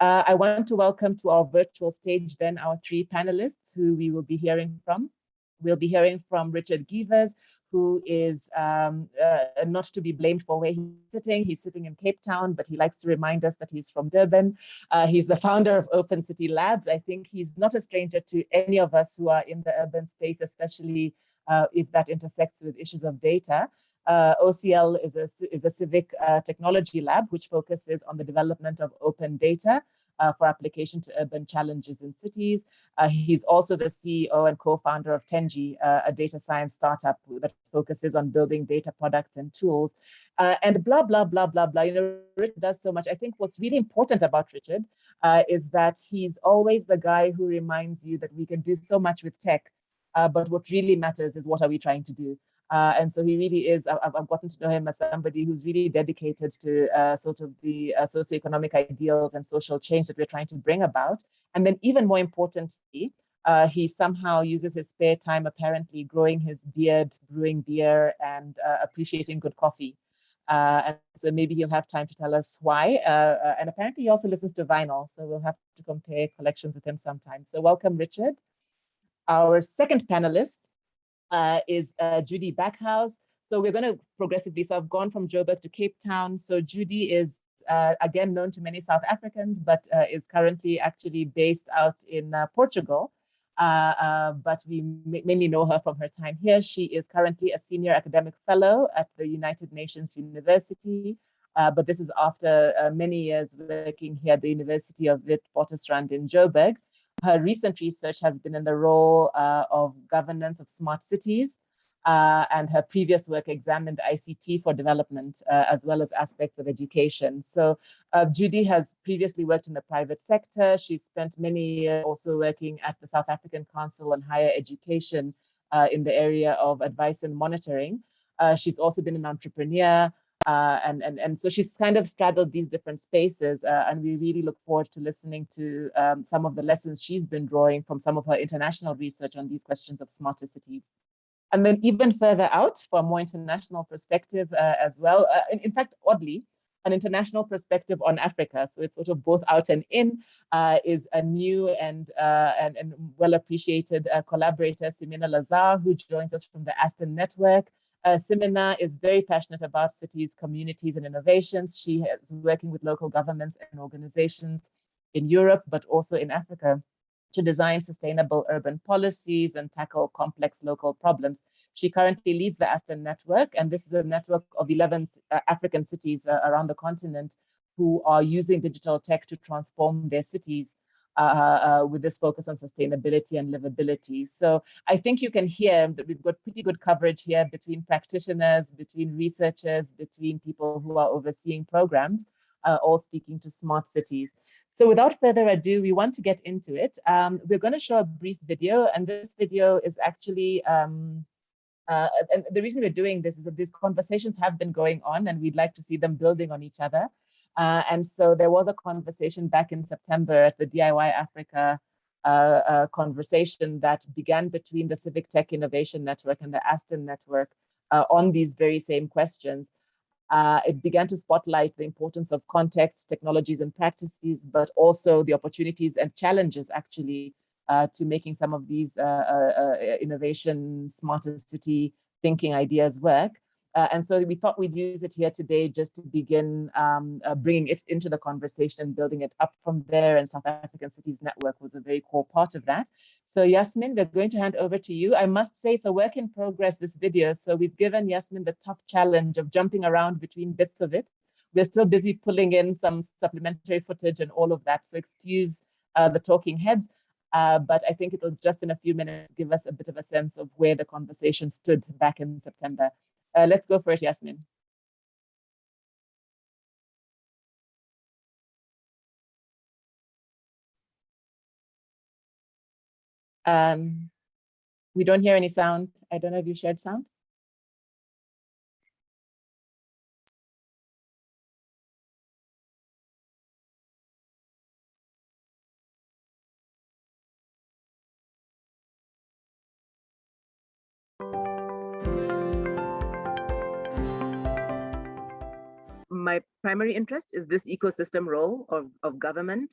I want to welcome to our virtual stage then our three panelists who we will be hearing from. We'll be hearing from Richard Givers, who is not to be blamed for where he's sitting. He's sitting in Cape Town, but he likes to remind us that he's from Durban. He's the founder of Open City Labs. I think he's not a stranger to any of us who are in the urban space, especially if that intersects with issues of data. OCL is a civic technology lab which focuses on the development of open data for application to urban challenges in cities. He's also the CEO and co-founder of Tenji, a data science startup that focuses on building data products and tools. And blah, blah, blah, blah, blah. You know, Richard does so much. I think what's really important about Richard is that he's always the guy who reminds you that we can do so much with tech, but what really matters is what are we trying to do? And so he really is, I've gotten to know him as somebody who's really dedicated to sort of the socioeconomic ideals and social change that we're trying to bring about. And then even more importantly, he somehow uses his spare time, apparently growing his beard, brewing beer, and appreciating good coffee. And so maybe he'll have time to tell us why. And apparently he also listens to vinyl, so we'll have to compare collections with him sometime. So welcome, Richard. Our second panelist is Judy Backhouse. So we're going to progressively, so I've gone from Joburg to Cape Town. So Judy is, again, known to many South Africans, but is currently actually based out in Portugal. But we mainly know her from her time here. She is currently a senior academic fellow at the United Nations University. But this is after many years working here at the University of Witwatersrand in Joburg. Her recent research has been in the role of governance of smart cities, and her previous work examined ICT for development, as well as aspects of education. So Judy has previously worked in the private sector. She's spent many years also working at the South African Council on Higher Education in the area of advice and monitoring. She's also been an entrepreneur. And so she's kind of straddled these different spaces, and we really look forward to listening to some of the lessons she's been drawing from some of her international research on these questions of smarter cities. And then even further out, for a more international perspective as well, in fact, oddly, an international perspective on Africa. So it's sort of both out and in, is a new and well-appreciated collaborator, Simina Lazar, who joins us from the Aston Network. Simina is very passionate about cities, communities, and innovations. She is working with local governments and organizations in Europe, but also in Africa, to design sustainable urban policies and tackle complex local problems. She currently leads the Aston Network, and this is a network of 11 African cities around the continent who are using digital tech to transform their cities with this focus on sustainability and livability. So I think you can hear that we've got pretty good coverage here between practitioners, between researchers, between people who are overseeing programs, all speaking to smart cities. So without further ado, we want to get into it. We're going to show a brief video, and this video is actually, and the reason we're doing this is that these conversations have been going on, and we'd like to see them building on each other. And so there was a conversation back in September at the DIY Africa conversation that began between the Civic Tech Innovation Network and the Aston Network on these very same questions. It began to spotlight the importance of context, technologies, and practices, but also the opportunities and challenges actually to making some of these innovation, smarter city thinking ideas work. And so we thought we'd use it here today just to begin bringing it into the conversation and building it up from there. And South African Cities Network was a very core part of that. So Yasmin, we're going to hand over to you. I must say it's a work in progress, this video. So we've given Yasmin the tough challenge of jumping around between bits of it. We're still busy pulling in some supplementary footage and all of that. So excuse the talking heads. But I think it'll just in a few minutes give us a bit of a sense of where the conversation stood back in September. Let's go for it, Yasmin. We don't hear any sound. I don't know if you shared sound. My primary interest is this ecosystem role of government,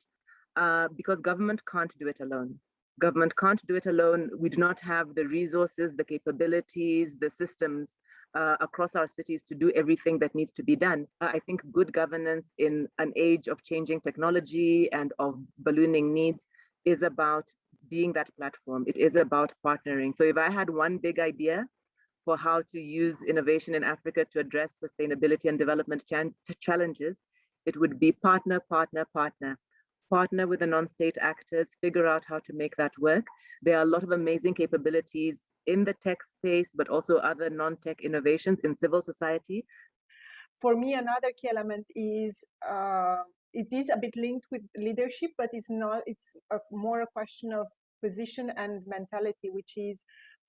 because government can't do it alone. Government can't do it alone. We do not have the resources, the capabilities, the systems across our cities to do everything that needs to be done. I think good governance in an age of changing technology and of ballooning needs is about being that platform. It is about partnering. So if I had one big idea for how to use innovation in Africa to address sustainability and development challenges, it would be partner, partner, partner. Partner with the non-state actors, figure out how to make that work. There are a lot of amazing capabilities in the tech space, but also other non-tech innovations in civil society. For me, another key element is it is a bit linked with leadership, but it's not. It's more a question of position and mentality, which is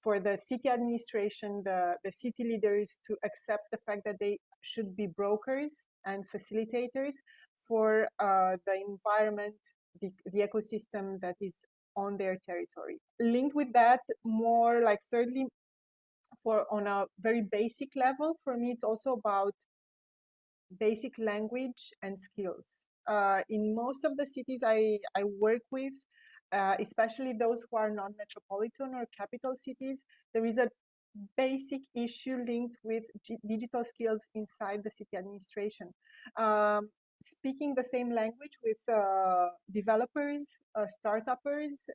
for the city administration, the city leaders to accept the fact that they should be brokers and facilitators for the environment, the ecosystem that is on their territory. Linked with that, more like thirdly, on a very basic level, for me, it's also about basic language and skills. In most of the cities I work with, especially those who are non-metropolitan or capital cities, there is a basic issue linked with digital skills inside the city administration. Speaking the same language with developers, startuppers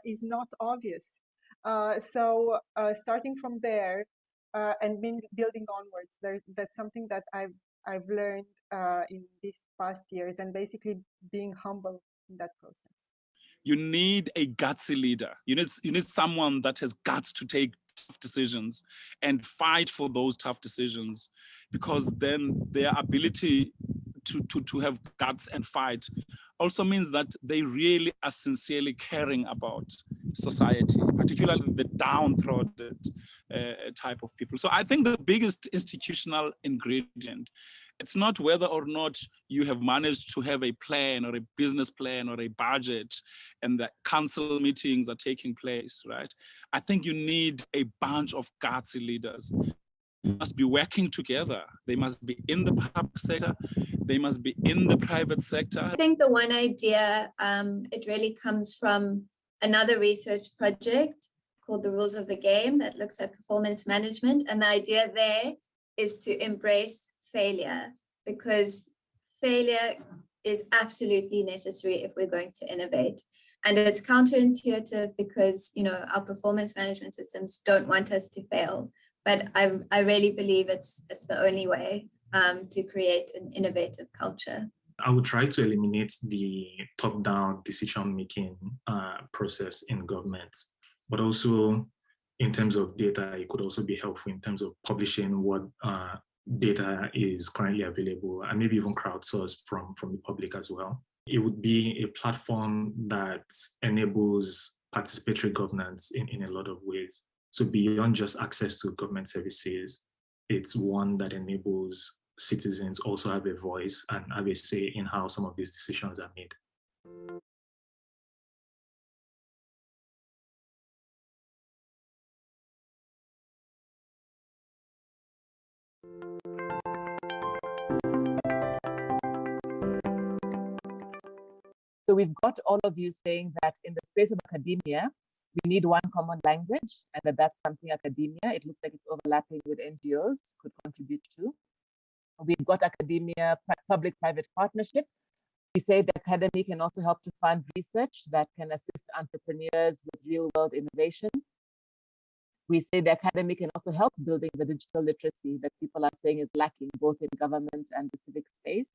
is not obvious. So starting from there and building onwards, that's something that I've learned in these past years, and basically being humble in that process. You need a gutsy leader. You need someone that has guts to take tough decisions and fight for those tough decisions, because then their ability to have guts and fight also means that they really are sincerely caring about society, particularly the downtrodden type of people. So I think the biggest institutional ingredient, it's not whether or not you have managed to have a plan or a business plan or a budget and the council meetings are taking place, right? I think you need a bunch of gutsy leaders. They must be working together. They must be in the public sector. They must be in the private sector. I think the one idea, it really comes from another research project called The Rules of the Game that looks at performance management. And the idea there is to embrace failure, because failure is absolutely necessary if we're going to innovate. And it's counterintuitive because, you know, our performance management systems don't want us to fail. But I really believe it's the only way to create an innovative culture. I would try to eliminate the top-down decision-making process in government, but also in terms of data, it could also be helpful in terms of publishing what data is currently available, and maybe even crowdsourced from the public as well. It would be a platform that enables participatory governance in a lot of ways. So beyond just access to government services, it's one that enables citizens also have a voice and have a say in how some of these decisions are made. So we've got all of you saying that in the space of academia, we need one common language, and that's something academia, it looks like it's overlapping with NGOs, could contribute to. We've got academia, public-private partnership. We say the academy can also help to fund research that can assist entrepreneurs with real-world innovation. We say the academy can also help building the digital literacy that people are saying is lacking both in government and the civic space.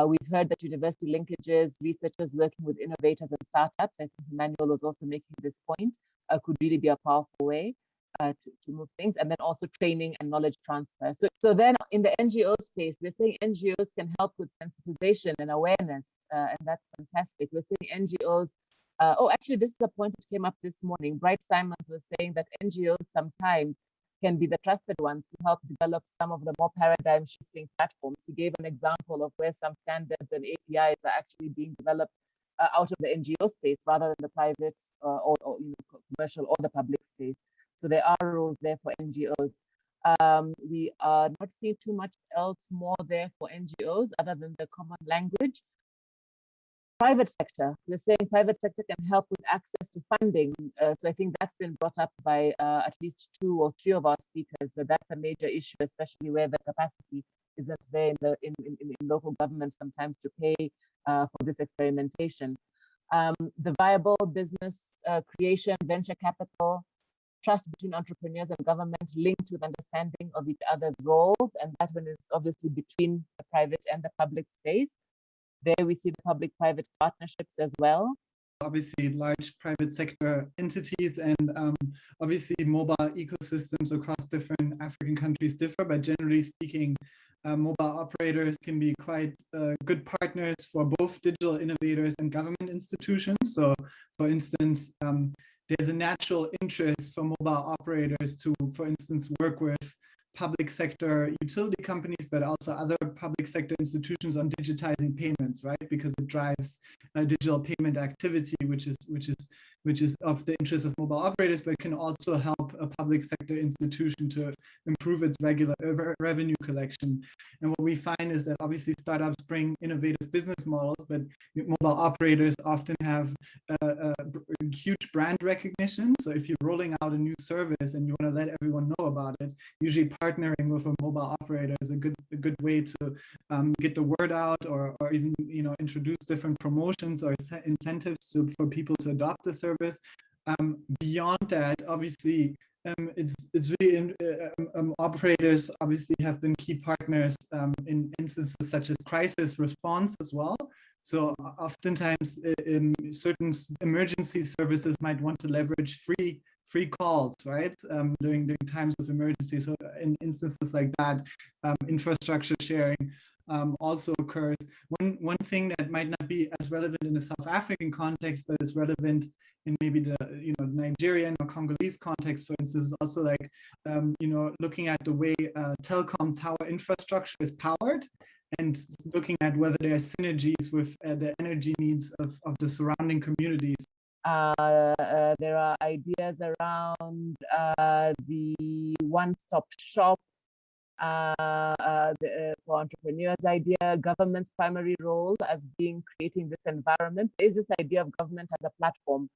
We've heard that university linkages, researchers working with innovators and startups, I think Emmanuel was also making this point, could really be a powerful way to move things, and then also training and knowledge transfer. So then in the NGO space, we're saying NGOs can help with sensitization and awareness, and that's fantastic. We're saying NGOs Actually, this is a point that came up this morning. Bright Simons was saying that NGOs sometimes can be the trusted ones to help develop some of the more paradigm shifting platforms. He gave an example of where some standards and APIs are actually being developed out of the NGO space rather than the private or commercial or the public space. So there are roles there for NGOs. We are not seeing too much else more there for NGOs other than the common language. Private sector, we're saying private sector can help with access to funding. So I think that's been brought up by at least 2 or 3 of our speakers, that's a major issue, especially where the capacity isn't there in local government sometimes to pay for this experimentation. The viable business creation, venture capital, trust between entrepreneurs and government linked with understanding of each other's roles, and that one is obviously between the private and the public space. There we see the public-private partnerships as well. Obviously, large private sector entities and obviously mobile ecosystems across different African countries differ, but generally speaking, mobile operators can be quite good partners for both digital innovators and government institutions. So, for instance, there's a natural interest for mobile operators to, for instance, work with public sector utility companies, but also other public sector institutions on digitizing payments, right? Because it drives digital payment activity, which is of the interest of mobile operators, but can also help a public sector institution to improve its regular revenue collection. And what we find is that obviously startups bring innovative business models, but mobile operators often have a huge brand recognition. So if you're rolling out a new service and you want to let everyone know about it, usually partnering with a mobile operator is a good way to get the word out, or even introduce different promotions or incentives for people to adopt the service. Beyond that, obviously, it's really operators obviously have been key partners in instances such as crisis response as well. So oftentimes certain emergency services might want to leverage free calls, right? During times of emergency. So in instances like that, infrastructure sharing also occurs. One thing that might not be as relevant in the South African context, but is relevant in maybe the Nigerian or Congolese context, for instance, is also like looking at the way telecom tower infrastructure is powered, and looking at whether there are synergies with the energy needs of the surrounding communities. There are ideas around the one-stop shop for entrepreneurs idea, government's primary role as being creating this environment. There is this idea of government as a platform,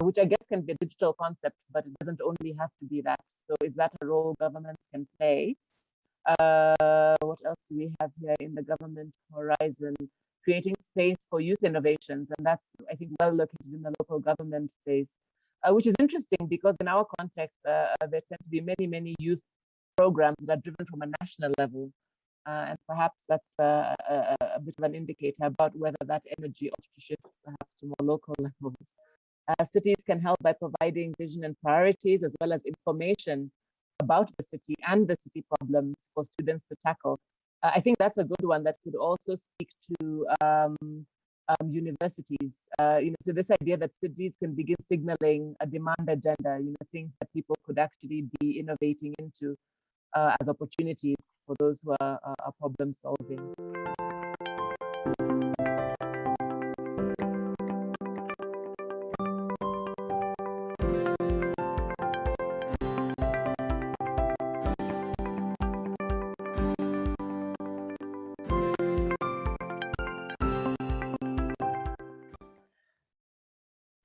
which I guess can be a digital concept, but it doesn't only have to be that. So is that a role governments can play? What else do we have here in the government horizon? Creating space for youth innovations, and that's, I think, well located in the local government space, which is interesting because in our context, there tend to be many youth programs that are driven from a national level, and perhaps that's a bit of an indicator about whether that energy ought to shift perhaps to more local levels. Cities can help by providing vision and priorities, as well as information about the city and the city problems for students to tackle. I think that's a good one that could also speak to universities. So this idea that cities can begin signaling a demand agenda, things that people could actually be innovating into as opportunities for those who are problem solving.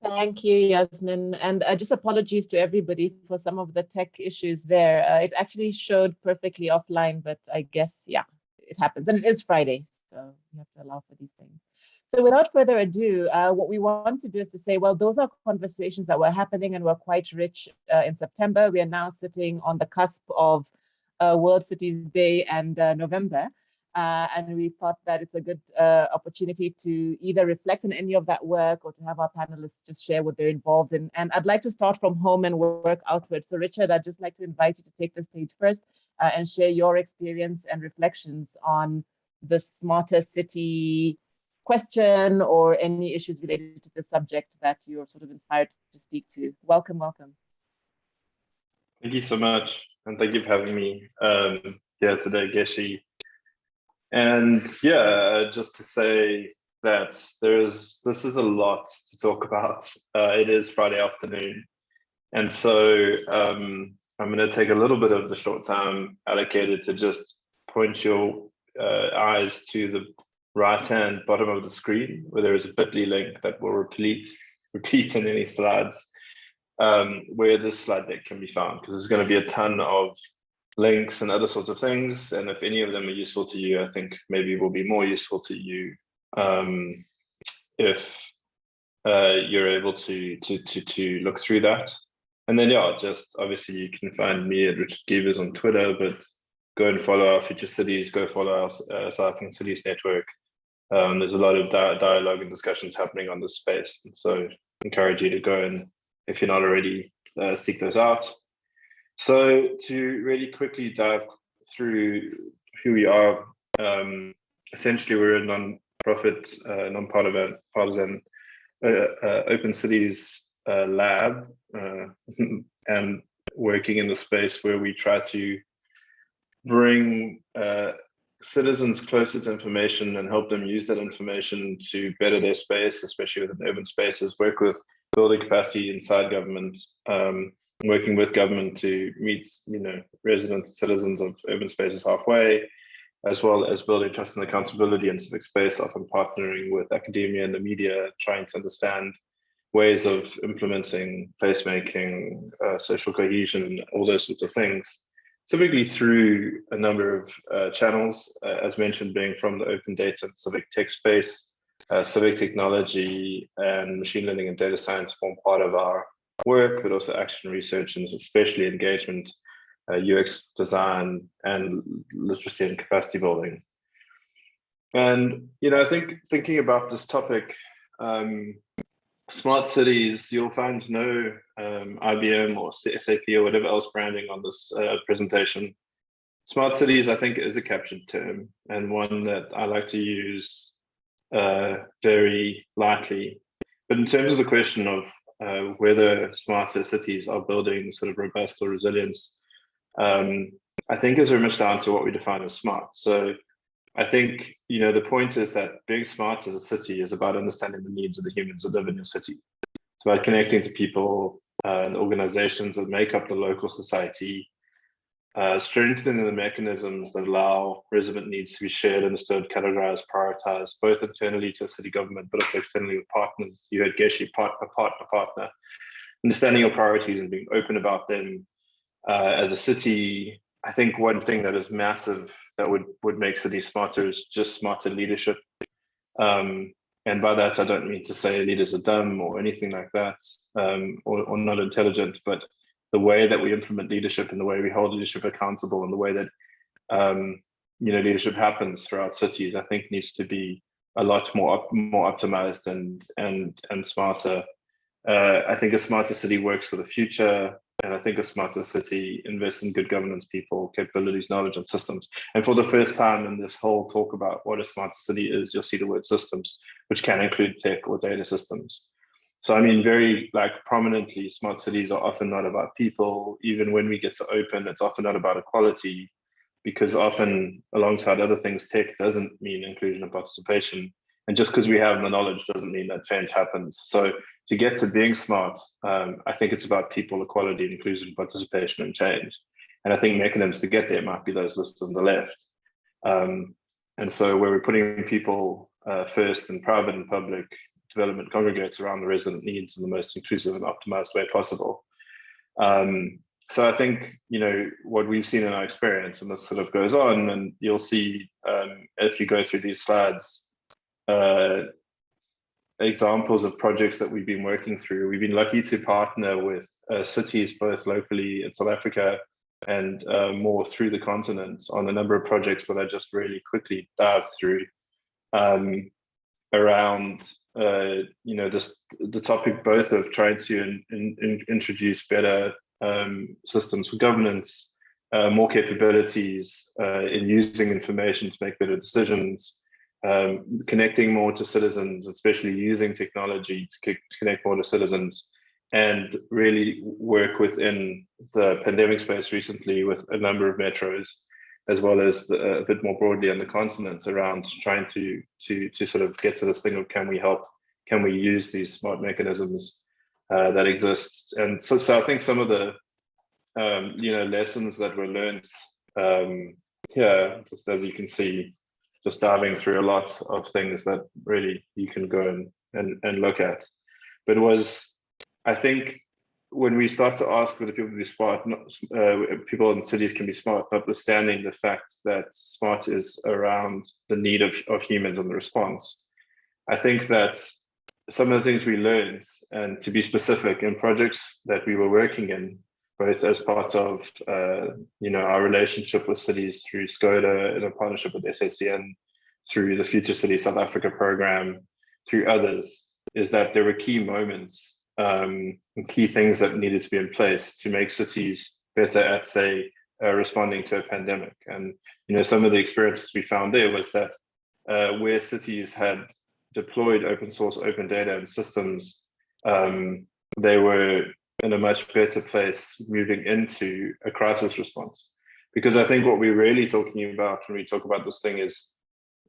Thank you, Yasmin. And just apologies to everybody for some of the tech issues there. It actually showed perfectly offline, but I guess, yeah, it happens. And it is Friday, so we have to allow for these things. So without further ado, what we want to do is to say, well, those are conversations that were happening and were quite rich in September. We are now sitting on the cusp of World Cities Day and November. And we thought that it's a good opportunity to either reflect on any of that work or to have our panelists just share what they're involved in. And I'd like to start from home and work outward. So Richard, I'd just like to invite you to take the stage first and share your experience and reflections on the smarter city question or any issues related to the subject that you're sort of inspired to speak to. Welcome, welcome. Thank you so much, and thank you for having me here today, Geshi. And yeah, just to say that this is a lot to talk about. It is Friday afternoon, and so I'm going to take a little bit of the short time allocated to just point your eyes to the right-hand bottom of the screen, where there is a bit.ly link that will repeat in any slides, where this slide deck can be found, because there's going to be a ton of links and other sorts of things, and if any of them are useful to you, I think maybe it will be more useful to you if you're able to look through that. And then yeah, just obviously you can find me at Richard Gevers on Twitter, but go and follow our Future Cities, go follow our South African Cities Network. There's a lot of dialogue and discussions happening on this space, and so I encourage you to go and, if you're not already, seek those out. So to really quickly dive through who we are, essentially we're a non-profit, non-partisan open cities lab, and working in the space where we try to bring citizens closer to information and help them use that information to better their space, especially within urban spaces, work with building capacity inside government, working with government to meet, residents and citizens of urban spaces halfway, as well as building trust and accountability in civic space, often partnering with academia and the media, trying to understand ways of implementing placemaking, social cohesion, all those sorts of things, typically through a number of channels, as mentioned, being from the open data and civic tech space. Civic technology and machine learning and data science form part of our work, but also action research and especially engagement, UX design, and literacy and capacity building. And I think thinking about this topic, smart cities, you'll find no IBM or SAP or whatever else branding on this presentation. Smart cities, I think, is a captured term, and one that I like to use very lightly. But in terms of the question of whether smarter cities are building sort of robust or resilience, I think is very much down to what we define as smart. So I think, the point is that being smart as a city is about understanding the needs of the humans that live in your city. It's about connecting to people and organizations that make up the local society, strengthening the mechanisms that allow resident needs to be shared, understood, categorized, prioritized, both internally to city government, but also externally with partners. You heard Geshi, partner. Understanding your priorities and being open about them. As a city, I think one thing that is massive that would make cities smarter is just smarter leadership. And by that, I don't mean to say leaders are dumb or anything like that, or not intelligent, but the way that we implement leadership and the way we hold leadership accountable and the way that leadership happens throughout cities, I think needs to be a lot more optimized and smarter. I think a smarter city works for the future, and I think a smarter city invests in good governance, people, capabilities, knowledge, and systems. And for the first time in this whole talk about what a smarter city is, you'll see the word systems, which can include tech or data systems. So I mean, very prominently, smart cities are often not about people. Even when we get to open, it's often not about equality, because often alongside other things, tech doesn't mean inclusion and participation. And just because we have the knowledge doesn't mean that change happens. So to get to being smart, I think it's about people, equality, inclusion, participation, and change. And I think mechanisms to get there might be those listed on the left. And so where we're putting people first in private and public development congregates around the resident needs in the most inclusive and optimized way possible. So I think, what we've seen in our experience, and this sort of goes on, and you'll see if you go through these slides, examples of projects that we've been working through. We've been lucky to partner with cities both locally in South Africa and more through the continent on a number of projects that I just really quickly dived through around the topic both of trying to introduce better systems for governance, more capabilities in using information to make better decisions, connecting more to citizens, especially using technology to connect more to citizens, and really work within the pandemic space recently with a number of metros, as well as a bit more broadly on the continent, around trying to sort of get to this thing of, can we help, can we use these smart mechanisms that exist. And so I think some of the lessons that were learned here, just as you can see, just diving through a lot of things that really you can go and look at. But it was, I think, when we start to ask whether people can be smart, people in cities can be smart, notwithstanding the fact that smart is around the need of humans and the response. I think that some of the things we learned, and to be specific, in projects that we were working in, both as part of our relationship with cities through SCODA in a partnership with SACN, through the Future City South Africa program, through others, is that there were key moments and key things that needed to be in place to make cities better at, say, responding to a pandemic. And some of the experiences we found there was that where cities had deployed open source, open data and systems, they were in a much better place moving into a crisis response. Because I think what we're really talking about when we talk about this thing is,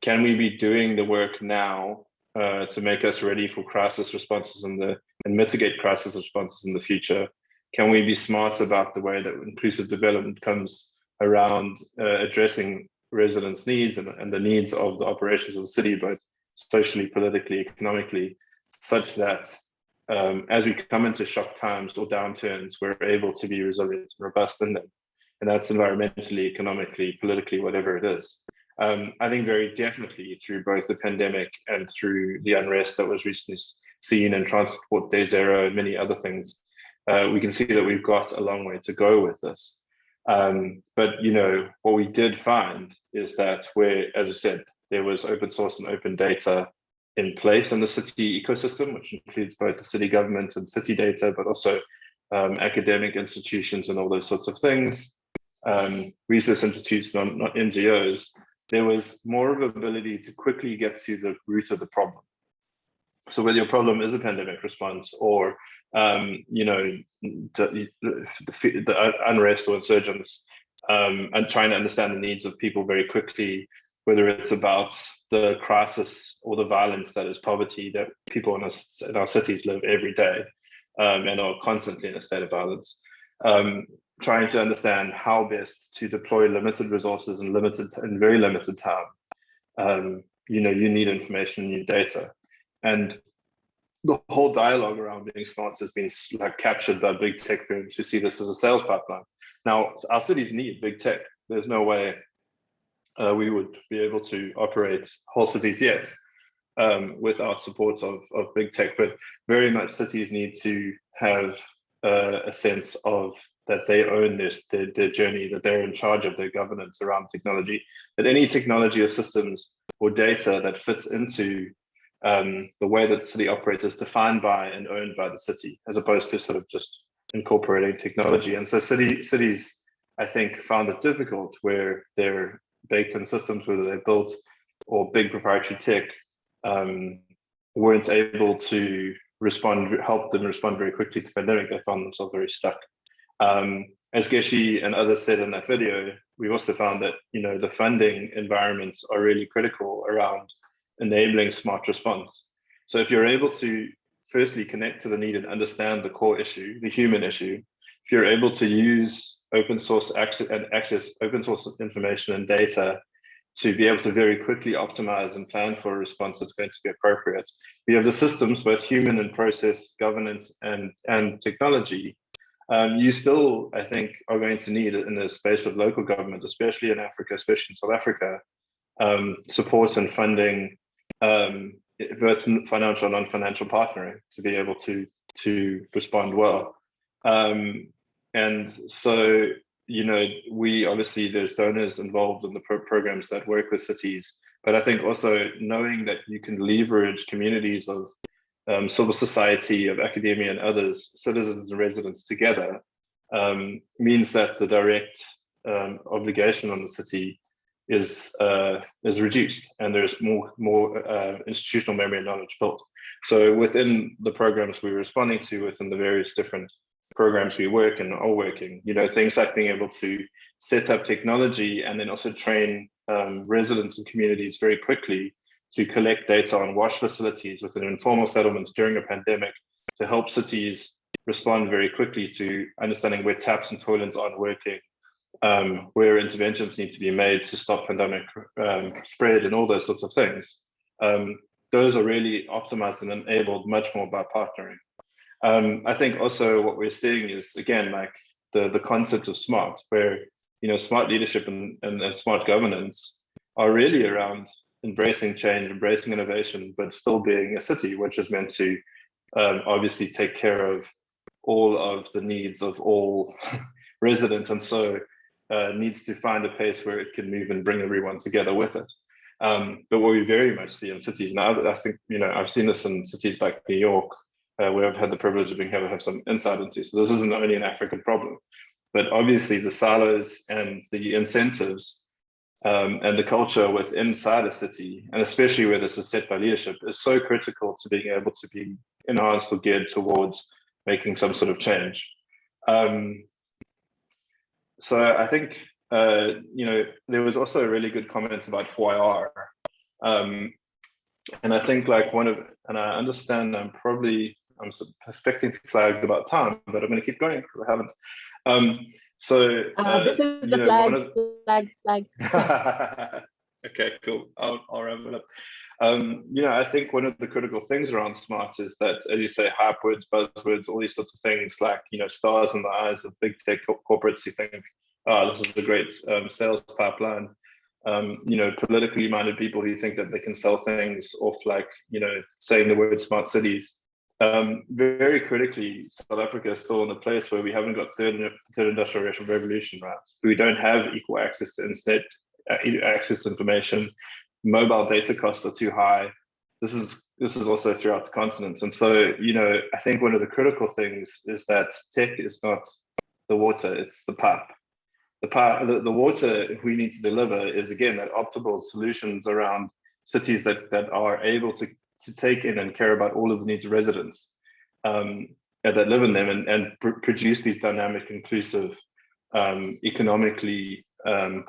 can we be doing the work now to make us ready for crisis responses and mitigate crisis responses in the future? Can we be smart about the way that inclusive development comes around addressing residents' needs and the needs of the operations of the city, both socially, politically, economically, such that as we come into shock times or downturns, we're able to be resilient and robust in them. And that's environmentally, economically, politically, whatever it is. I think very definitely through both the pandemic and through the unrest that was recently seen in Transport Day Zero and many other things, we can see that we've got a long way to go with this. But what we did find is that where, as I said, there was open source and open data in place in the city ecosystem, which includes both the city government and city data, but also academic institutions and all those sorts of things, research institutes, not NGOs. There was more of an ability to quickly get to the root of the problem. So whether your problem is a pandemic response or the unrest or insurgents, and trying to understand the needs of people very quickly, whether it's about the crisis or the violence that is poverty that people in our cities live every day and are constantly in a state of violence. Trying to understand how best to deploy limited resources and very limited time. You need information, you need data. And the whole dialogue around being smart has been captured by big tech firms who see this as a sales pipeline. Now, our cities need big tech. There's no way we would be able to operate whole cities yet without support of big tech, but very much cities need to have a sense of that they own their journey, that they're in charge of their governance around technology, that any technology or systems or data that fits into the way that the city operates is defined by and owned by the city, as opposed to sort of just incorporating technology. And so cities, I think, found it difficult where they're baked in systems, whether they're built or big proprietary tech, weren't able to help them respond very quickly to the pandemic. They found themselves very stuck. As Geshe and others said in that video, we also found that the funding environments are really critical around enabling smart response. So if you're able to firstly connect to the need and understand the core issue, the human issue, if you're able to use open source access open source information and data to be able to very quickly optimize and plan for a response that's going to be appropriate. We have the systems, both human and process, governance and technology. You still, I think, are going to need in the space of local government, especially in Africa, especially in South Africa, support and funding, both financial and non-financial partnering to be able to respond well. And so, we obviously, there's donors involved in the programs that work with cities, but I think also knowing that you can leverage communities of civil society, of academia and others, citizens and residents together, means that the direct obligation on the city is reduced, and there's more institutional memory and knowledge built. So within the programs we're responding to, within the various different programs we work and are working, things like being able to set up technology and then also train residents and communities very quickly to collect data on wash facilities within informal settlements during a pandemic, to help cities respond very quickly to understanding where taps and toilets aren't working, where interventions need to be made to stop pandemic spread and all those sorts of things. Those are really optimized and enabled much more by partnering. I think also what we're seeing is, again, like the concept of smart, where smart leadership and smart governance are really around embracing change, embracing innovation, but still being a city which is meant to obviously take care of all of the needs of all residents, and so needs to find a pace where it can move and bring everyone together with it. But what we very much see in cities now, I think, I've seen this in cities like New York, where I've had the privilege of being able to have some insight into. So this isn't only an African problem, but obviously the silos and the incentives and the culture within inside a city, and especially where this is set by leadership, is so critical to being able to be enhanced or geared towards making some sort of change. So I think, there was also a really good comment about 4IR. And I think and I understand I'm expecting to flag about time, but I'm going to keep going because I haven't. This is the flag. Okay, cool. I'll wrap it up. I think one of the critical things around smart is that, as you say, hype words, buzzwords, all these sorts of things, like, stars in the eyes of big tech corporates who think, oh, this is a great sales pipeline. Politically minded people who think that they can sell things off, like, saying the word smart cities. Very critically, South Africa is still in a place where we haven't got third industrial revolution right. We don't have equal access to internet, access to information. Mobile data costs are too high. This is also throughout the continent. And so, I think one of the critical things is that tech is not the water, it's the pipe. The water we need to deliver is, again, that optimal solutions around cities that are able to take in and care about all of the needs of residents that live in them, and produce these dynamic, inclusive, economically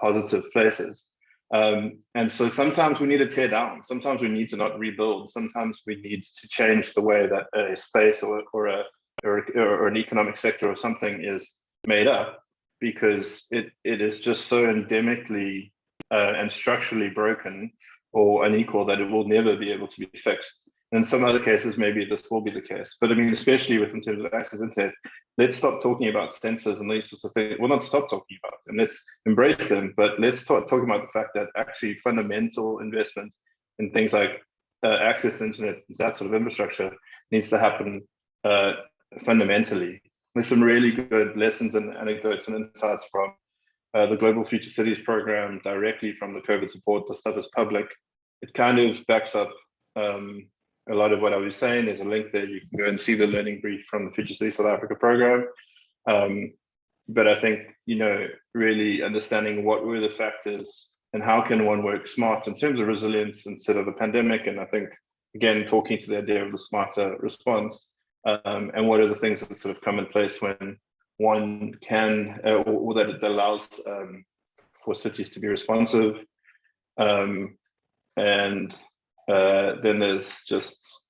positive places. And so sometimes we need to tear down, sometimes we need to not rebuild, sometimes we need to change the way that a space or an economic sector or something is made up, because it is just so endemically and structurally broken or unequal that it will never be able to be fixed. In some other cases, maybe this will be the case. But I mean, especially in terms of access to internet, let's stop talking about sensors and these sorts of things. Well, not stop talking about them, let's embrace them, but let's start talking about the fact that actually fundamental investment in things like access to internet, that sort of infrastructure, needs to happen fundamentally. There's some really good lessons and anecdotes and insights from the Global Future Cities program, directly from the COVID support. The stuff is public. It kind of backs up a lot of what I was saying. There's a link there. You can go and see the learning brief from the Future Cities South Africa program. But I think, really understanding what were the factors and how can one work smart in terms of resilience instead of a pandemic. And I think, again, talking to the idea of the smarter response, and what are the things that sort of come in place when one can, or that it allows for cities to be responsive. And then there's just,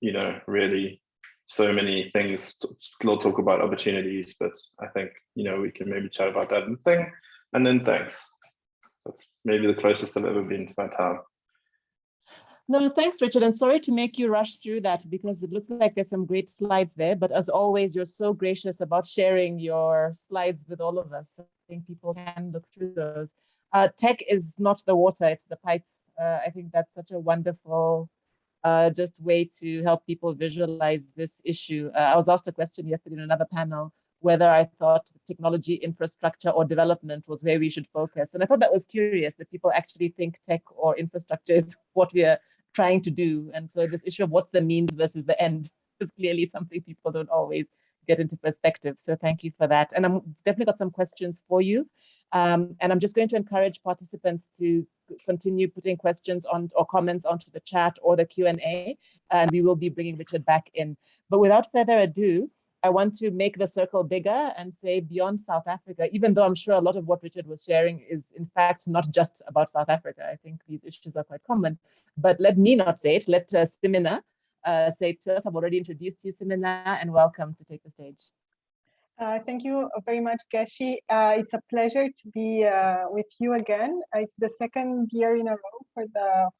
really so many things. We'll talk about opportunities, but I think, we can maybe chat about that thing. And then thanks. That's maybe the closest I've ever been to my time. No, thanks, Richard. And sorry to make you rush through that, because it looks like there's some great slides there. But as always, you're so gracious about sharing your slides with all of us. So I think people can look through those. Tech is not the water, it's the pipe. I think that's such a wonderful just way to help people visualize this issue. I was asked a question yesterday in another panel whether I thought technology, infrastructure, or development was where we should focus. And I thought that was curious that people actually think tech or infrastructure is what we are trying to do. And so this issue of what's the means versus the end is clearly something people don't always get into perspective. So thank you for that. And I'm definitely got some questions for you. And I'm just going to encourage participants to continue putting questions on or comments onto the chat or the Q&A, and we will be bringing Richard back in. But without further ado, I want to make the circle bigger and say beyond South Africa, even though I'm sure a lot of what Richard was sharing is in fact not just about South Africa. I think these issues are quite common, but let me not say it. Let Simina say it to us. I've already introduced you, Simina, and welcome to take the stage. Thank you very much, Geshi. It's a pleasure to be with you again. It's the second year in a row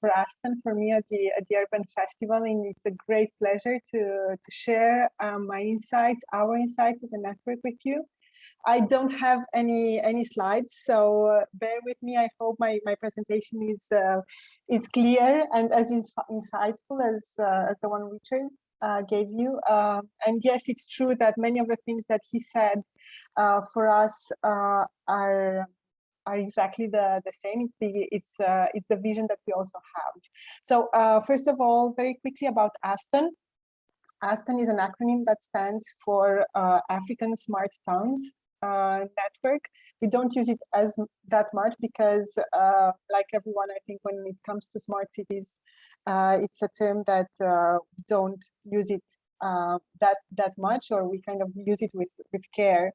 for Aston, for me at the Urban Festival, and it's a great pleasure to share my insights, our insights as a network with you. I don't have any slides, so bear with me. I hope my presentation is clear and as insightful as the one Richard gave you. And yes, it's true that many of the things that he said for us are exactly the same. It's the vision that we also have. So first of all, very quickly about Aston. Aston is an acronym that stands for African Smart Towns Network. We don't use it as that much because, like everyone, I think when it comes to smart cities, it's a term that we don't use it that much, or we kind of use it with care.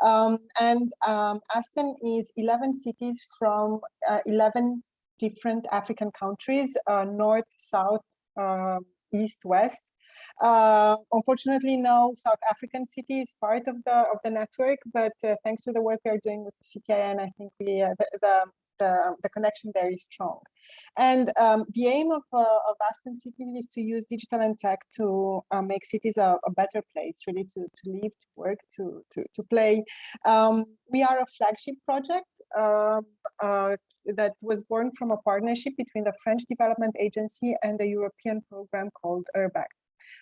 And Aston is 11 cities from 11 different African countries, north, south, east, west. Unfortunately, no South African city is part of the network, but thanks to the work we are doing with the CTIN, I think we the connection there is strong. And the aim of Aston Cities is to use digital and tech to make cities a better place, really to live, to work, to play. We are a flagship project that was born from a partnership between the French Development Agency and the European program called URBACT.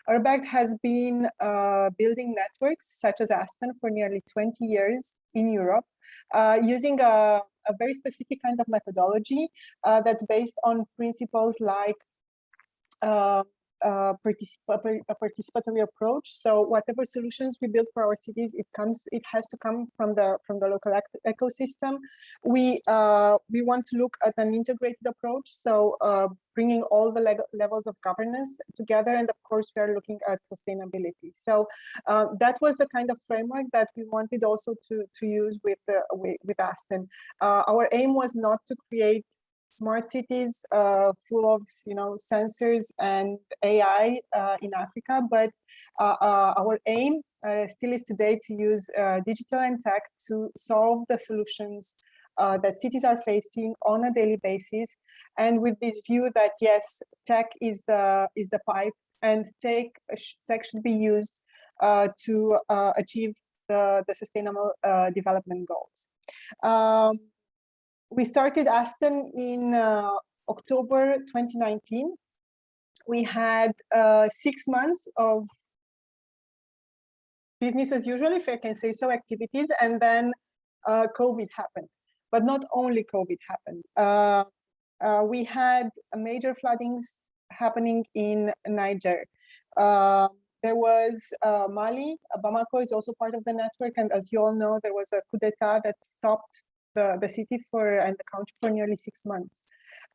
URBACT has been building networks such as Aston for nearly 20 years in Europe, using a very specific kind of methodology that's based on principles like a participatory approach. So whatever solutions we build for our cities, it has to come from the local ecosystem. We want to look at an integrated approach, so bringing all the levels of governance together, and of course we are looking at sustainability. So that was the kind of framework that we wanted also to use with Aston. Our aim was not to create smart cities full of sensors and AI in Africa, but our aim still is today to use digital and tech to solve the solutions that cities are facing on a daily basis, and with this view that yes, tech is the pipe, and tech should be used to achieve the sustainable development goals. We started Aston in October 2019. We had 6 months of business as usual, if I can say so, activities, and then COVID happened. But not only COVID happened. We had major floodings happening in Niger. There was Mali. Bamako is also part of the network, and as you all know, there was a coup d'etat that stopped the city and the country for nearly 6 months.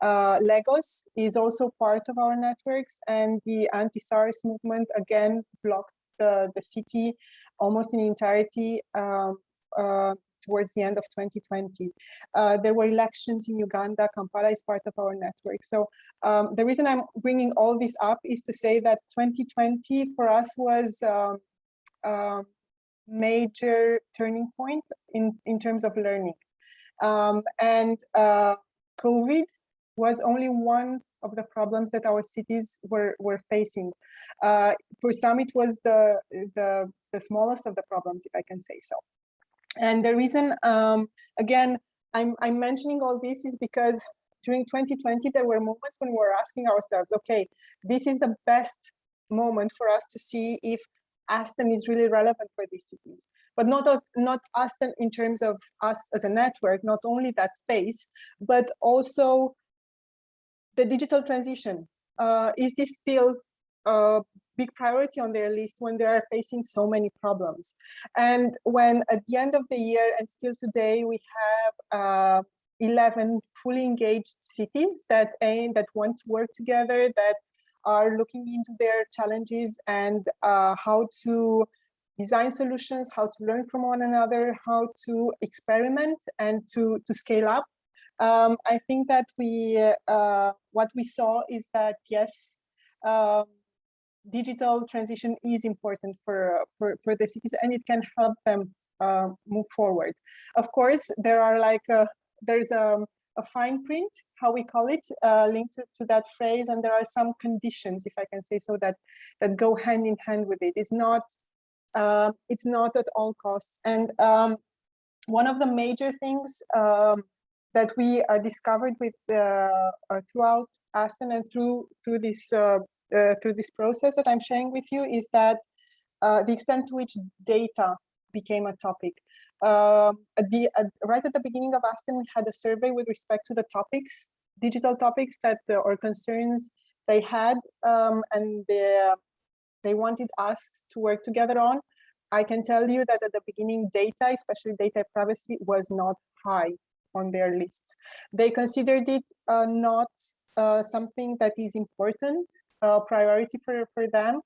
Lagos is also part of our networks, and the anti-SARS movement again blocked the city almost in entirety towards the end of 2020. There were elections in Uganda. Kampala is part of our network. So the reason I'm bringing all this up is to say that 2020 for us was major turning point in terms of learning. And COVID was only one of the problems that our cities were facing. For some, it was the smallest of the problems, if I can say so. And the reason, again, I'm mentioning all this is because during 2020, there were moments when we were asking ourselves, okay, this is the best moment for us to see if Aston is really relevant for these cities, but not Aston in terms of us as a network, not only that space, but also the digital transition. Is this still big priority on their list when they are facing so many problems. And when at the end of the year and still today, we have 11 fully engaged cities that want to work together, that are looking into their challenges and how to design solutions, how to learn from one another, how to experiment and to scale up. I think that what we saw is that, yes, digital transition is important for the cities, and it can help them move forward. Of course, there are there's a fine print, how we call it, linked to that phrase, and there are some conditions, if I can say so, that go hand in hand with it. It's not at all costs. And one of the major things that we discovered with throughout Aston and through this process that I'm sharing with you is that the extent to which data became a topic. Right at the beginning of Aston, we had a survey with respect to the topics, digital topics or concerns they had, and they wanted us to work together on. I can tell you that at the beginning, data, especially data privacy, was not high on their lists. They considered it not something that is important, priority for them.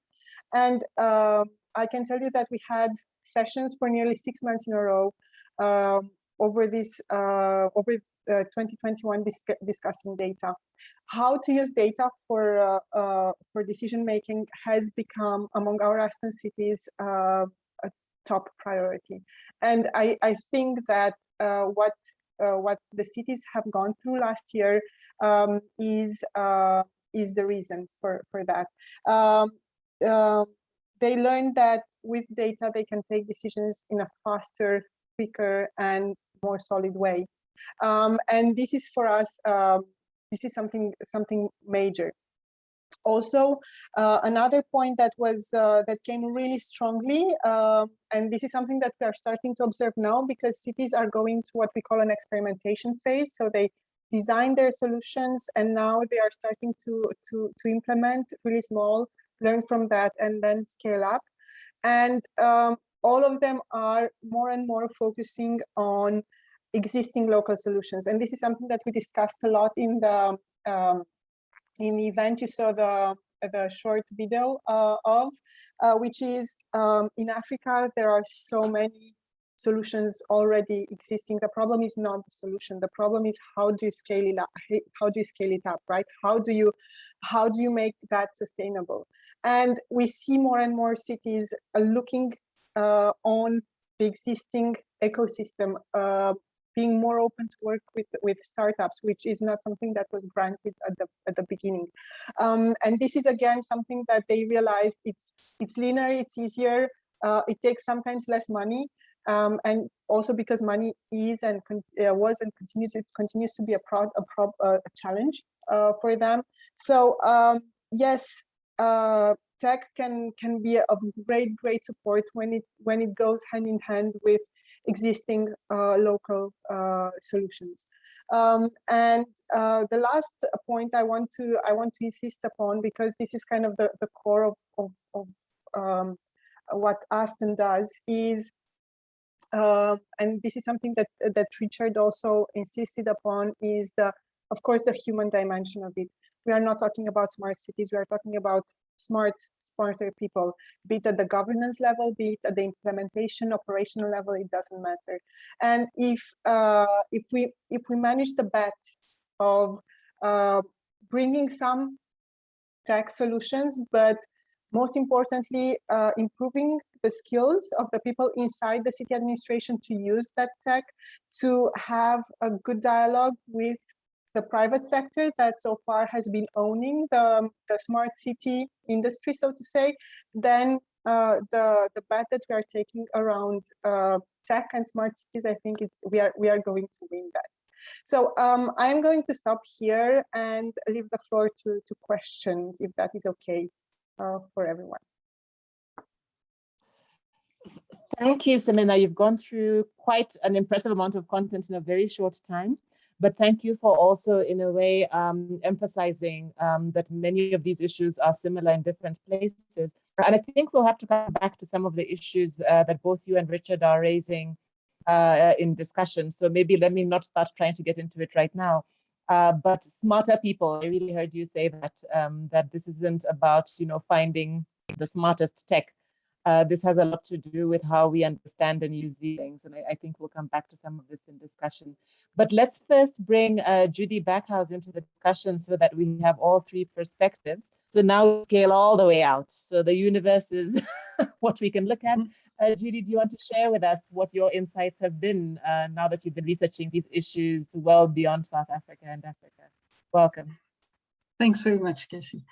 And I can tell you that we had sessions for nearly 6 months in a row over 2021 discussing data. How to use data for decision making has become, among our Aston cities, a top priority. And I think that what the cities have gone through last year is the reason for that. They learned that with data they can take decisions in a faster, quicker, and more solid way. And this is for us, this is something major. Also, another point that came really strongly, and this is something that we are starting to observe now, because cities are going to what we call an experimentation phase. So they design their solutions, and now they are starting to implement really small, learn from that, and then scale up. And all of them are more and more focusing on existing local solutions. And this is something that we discussed a lot in the event you saw the short video of, which is in Africa, there are so many solutions already existing. The problem is not the solution. The problem is how do you scale it up? How do you scale it up, right? How do you make that sustainable? And we see more and more cities looking on the existing ecosystem, being more open to work with startups, which is not something that was granted at the beginning. And this is again something that they realized it's leaner, it's easier, it takes sometimes less money, and also because money is and was and continues to be a challenge for them. So yes, tech can be a great support when it goes hand in hand with existing local solutions. And the last point I want to insist upon, because this is kind of the core of what Aston does, is and this is something that Richard also insisted upon, is of course the human dimension of it. We are not talking about smart cities, we are talking about smarter people, be it at the governance level, be it at the implementation, operational level, it doesn't matter. And if we manage the bet of bringing some tech solutions, but most importantly, improving the skills of the people inside the city administration to use that tech, to have a good dialogue with the private sector that so far has been owning the smart city industry, so to say, then the bet that we are taking around tech and smart cities, I think we are going to win that. So I'm going to stop here and leave the floor to questions, if that is okay for everyone. Thank you, Samina. You've gone through quite an impressive amount of content in a very short time. But thank you for also, in a way, emphasizing that many of these issues are similar in different places. And I think we'll have to come back to some of the issues that both you and Richard are raising in discussion. So maybe let me not start trying to get into it right now. But smarter people, I really heard you say that, that this isn't about, you know, finding the smartest tech. This has a lot to do with how we understand and use these things. And I think we'll come back to some of this in discussion. But let's first bring Judy Backhouse into the discussion so that we have all three perspectives. So now we scale all the way out. So the universe is what we can look at. Judy, do you want to share with us what your insights have been now that you've been researching these issues well beyond South Africa and Africa? Welcome. Thanks very much, Keshi.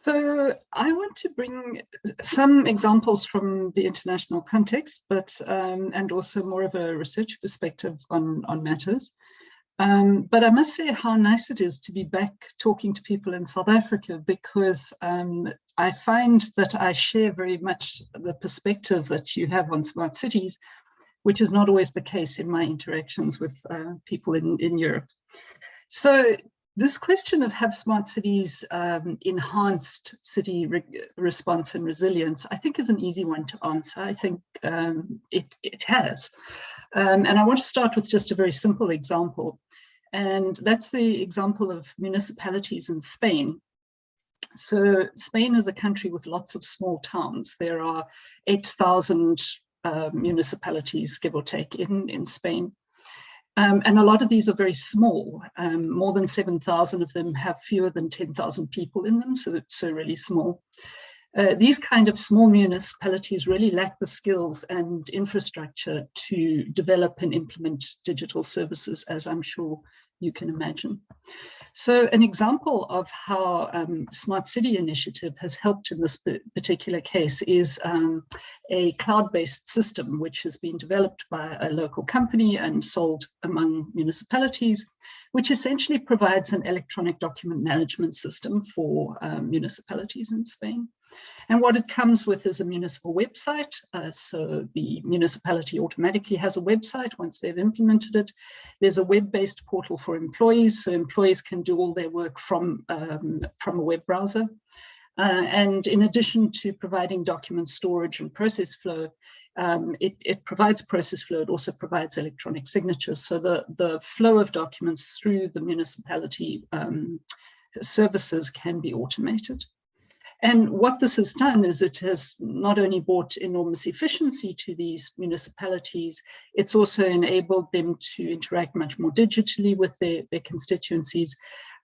So I want to bring some examples from the international context, but and also more of a research perspective on matters. But I must say how nice it is to be back talking to people in South Africa, because I find that I share very much the perspective that you have on smart cities, which is not always the case in my interactions with people in Europe. So this question of have smart cities enhanced city response and resilience, I think is an easy one to answer. I think it has. And I want to start with just a very simple example. And that's the example of municipalities in Spain. So Spain is a country with lots of small towns. There are 8,000 municipalities, give or take, in Spain. And a lot of these are very small. More than 7,000 of them have fewer than 10,000 people in them, so it's really small. These kind of small municipalities really lack the skills and infrastructure to develop and implement digital services, as I'm sure you can imagine. So an example of how Smart City Initiative has helped in this particular case is a cloud-based system which has been developed by a local company and sold among municipalities, which essentially provides an electronic document management system for municipalities in Spain. And what it comes with is a municipal website. So the municipality automatically has a website once they've implemented it. There's a web-based portal for employees, so employees can do all their work from a web browser. And in addition to providing document storage and process flow, it provides process flow. It also provides electronic signatures. So the flow of documents through the municipality services can be automated. And what this has done is it has not only brought enormous efficiency to these municipalities, it's also enabled them to interact much more digitally with their constituencies.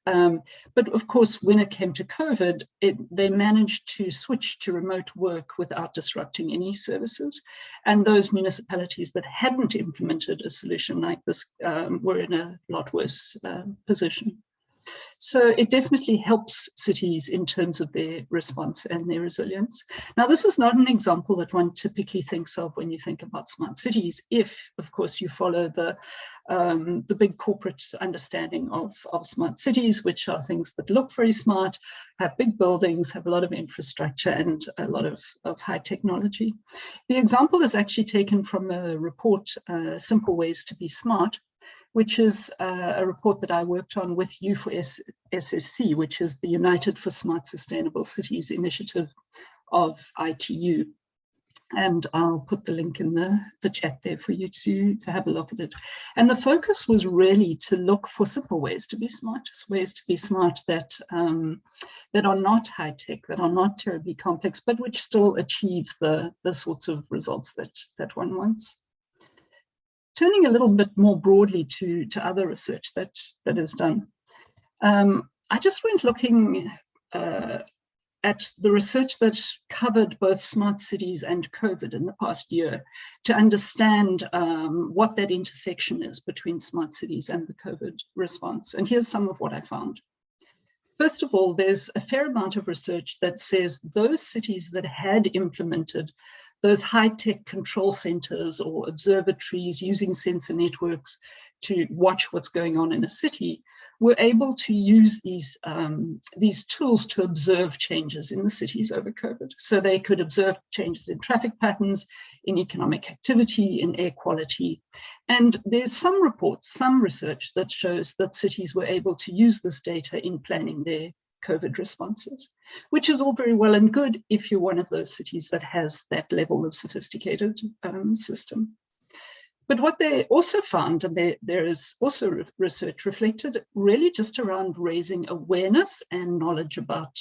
But of course, when it came to COVID, they managed to switch to remote work without disrupting any services. And those municipalities that hadn't implemented a solution like this were in a lot worse position. So it definitely helps cities in terms of their response and their resilience. Now, this is not an example that one typically thinks of when you think about smart cities, if, of course, you follow the big corporate understanding of smart cities, which are things that look very smart, have big buildings, have a lot of infrastructure, and a lot of high technology. The example is actually taken from a report, Simple Ways to Be Smart, which is a report that I worked on with U4SSC, which is the United for Smart Sustainable Cities initiative of ITU. And I'll put the link in the chat there for you to have a look at it. And the focus was really to look for simple ways to be smart, just ways to be smart that, that are not high tech, that are not terribly complex, but which still achieve the sorts of results that one wants. Turning a little bit more broadly to other research that is done, I just went looking at the research that covered both smart cities and COVID in the past year to understand what that intersection is between smart cities and the COVID response. And here's some of what I found. First of all, there's a fair amount of research that says those cities that had implemented those high-tech control centers or observatories using sensor networks to watch what's going on in a city were able to use these tools to observe changes in the cities over COVID. So they could observe changes in traffic patterns, in economic activity, in air quality. And there's some reports, some research that shows that cities were able to use this data in planning their COVID responses, which is all very well and good if you're one of those cities that has that level of sophisticated system. But what they also found, and there is also research reflected, really just around raising awareness and knowledge about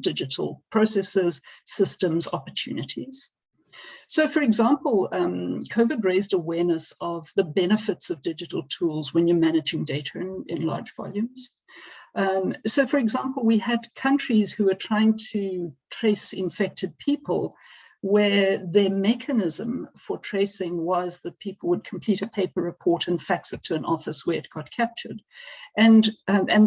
digital processes, systems, opportunities. So, for example, COVID raised awareness of the benefits of digital tools when you're managing data in large volumes. So, for example, we had countries who were trying to trace infected people where their mechanism for tracing was that people would complete a paper report and fax it to an office where it got captured. And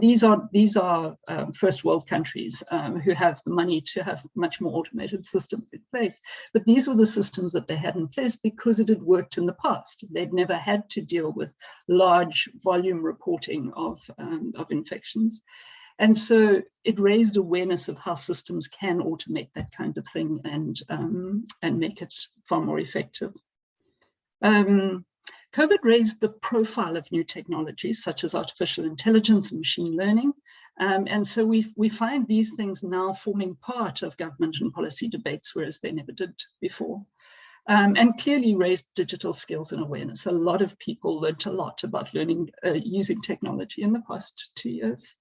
these are first world countries who have the money to have much more automated systems in place. But these were the systems that they had in place because it had worked in the past. They'd never had to deal with large volume reporting of infections. And so it raised awareness of how systems can automate that kind of thing and make it far more effective. COVID raised the profile of new technologies such as artificial intelligence and machine learning. And so we find these things now forming part of government and policy debates, whereas they never did before. And clearly raised digital skills and awareness. A lot of people learned a lot about learning using technology in the past 2 years.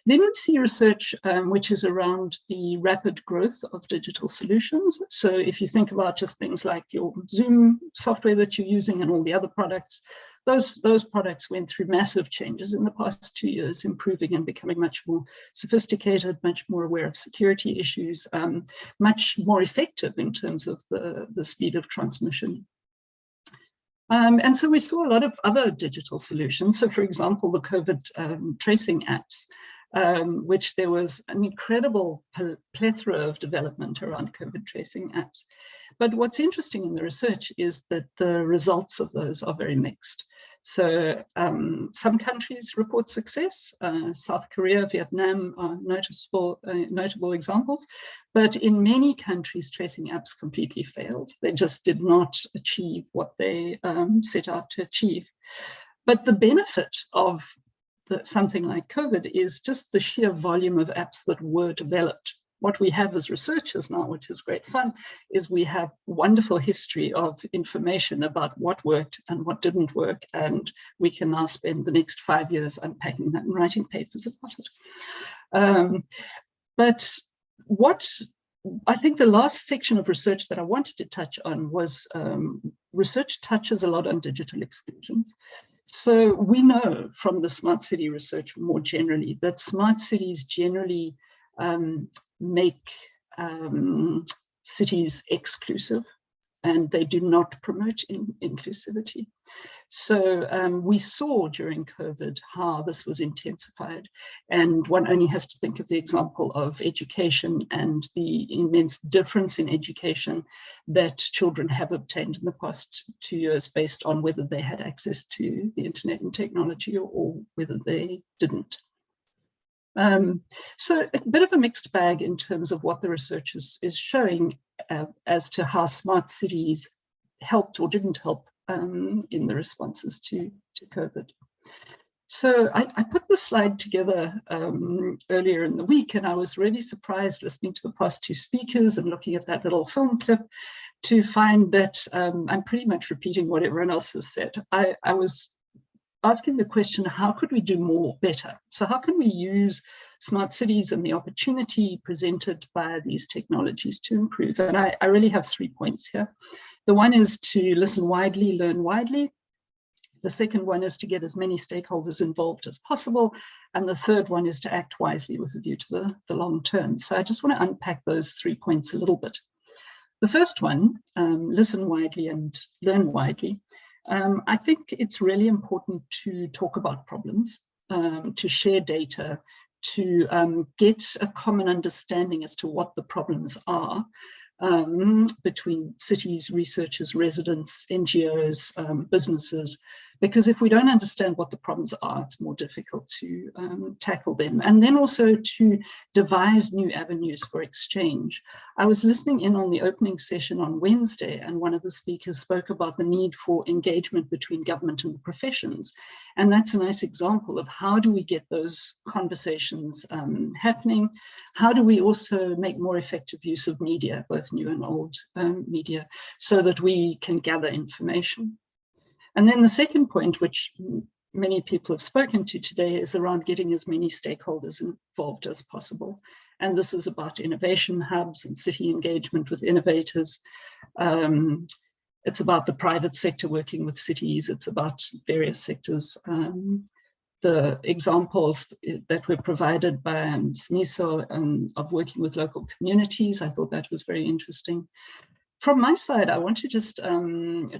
Then we see research which is around the rapid growth of digital solutions. So if you think about just things like your Zoom software that you're using and all the other products, those products went through massive changes in the past 2 years, improving and becoming much more sophisticated, much more aware of security issues, much more effective in terms of the speed of transmission. And so we saw a lot of other digital solutions. So for example, the COVID tracing apps, which there was an incredible plethora of development around COVID tracing apps. But what's interesting in the research is that the results of those are very mixed. So some countries report success, South Korea, Vietnam are notable examples, but in many countries, tracing apps completely failed. They just did not achieve what they set out to achieve. But the benefit of something like COVID is just the sheer volume of apps that were developed. What we have as researchers now, which is great fun, is we have wonderful history of information about what worked and what didn't work, and we can now spend the next 5 years unpacking that and writing papers about it. But what I think the last section of research that I wanted to touch on was research touches a lot on digital exclusions. So we know from the smart city research more generally that smart cities generally make cities exclusive, and they do not promote inclusivity. So we saw during COVID how this was intensified, and one only has to think of the example of education and the immense difference in education that children have obtained in the past 2 years based on whether they had access to the internet and technology or whether they didn't. So a bit of a mixed bag in terms of what the research is showing as to how smart cities helped or didn't help in the responses to COVID. So I put the slide together earlier in the week, and I was really surprised listening to the past two speakers and looking at that little film clip to find that I'm pretty much repeating what everyone else has said. I was asking the question, how could we do more better? So how can we use smart cities and the opportunity presented by these technologies to improve? And I really have 3 points here. The one is to listen widely, learn widely. The second one is to get as many stakeholders involved as possible. And the third one is to act wisely with a view to the long term. So I just want to unpack those 3 points a little bit. The first one, listen widely and learn widely. I think it's really important to talk about problems, to share data, to get a common understanding as to what the problems are between cities, researchers, residents, NGOs, businesses, Because if we don't understand what the problems are, it's more difficult to tackle them. And then also to devise new avenues for exchange. I was listening in on the opening session on Wednesday, and one of the speakers spoke about the need for engagement between government and the professions. And that's a nice example of how do we get those conversations happening? How do we also make more effective use of media, both new and old media, so that we can gather information? And then the second point, which many people have spoken to today, is around getting as many stakeholders involved as possible. And this is about innovation hubs and city engagement with innovators. It's about the private sector working with cities. It's about various sectors. The examples that were provided by Smiso of working with local communities, I thought that was very interesting. From my side, I want to just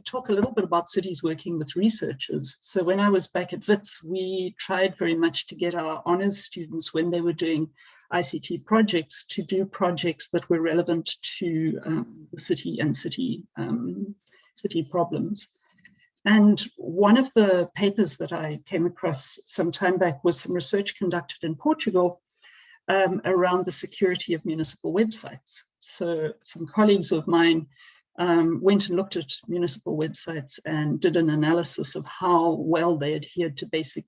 talk a little bit about cities working with researchers. So when I was back at WITS, we tried very much to get our honors students, when they were doing ICT projects, to do projects that were relevant to the city and city problems. And one of the papers that I came across some time back was some research conducted in Portugal around the security of municipal websites. So some colleagues of mine went and looked at municipal websites and did an analysis of how well they adhered to basic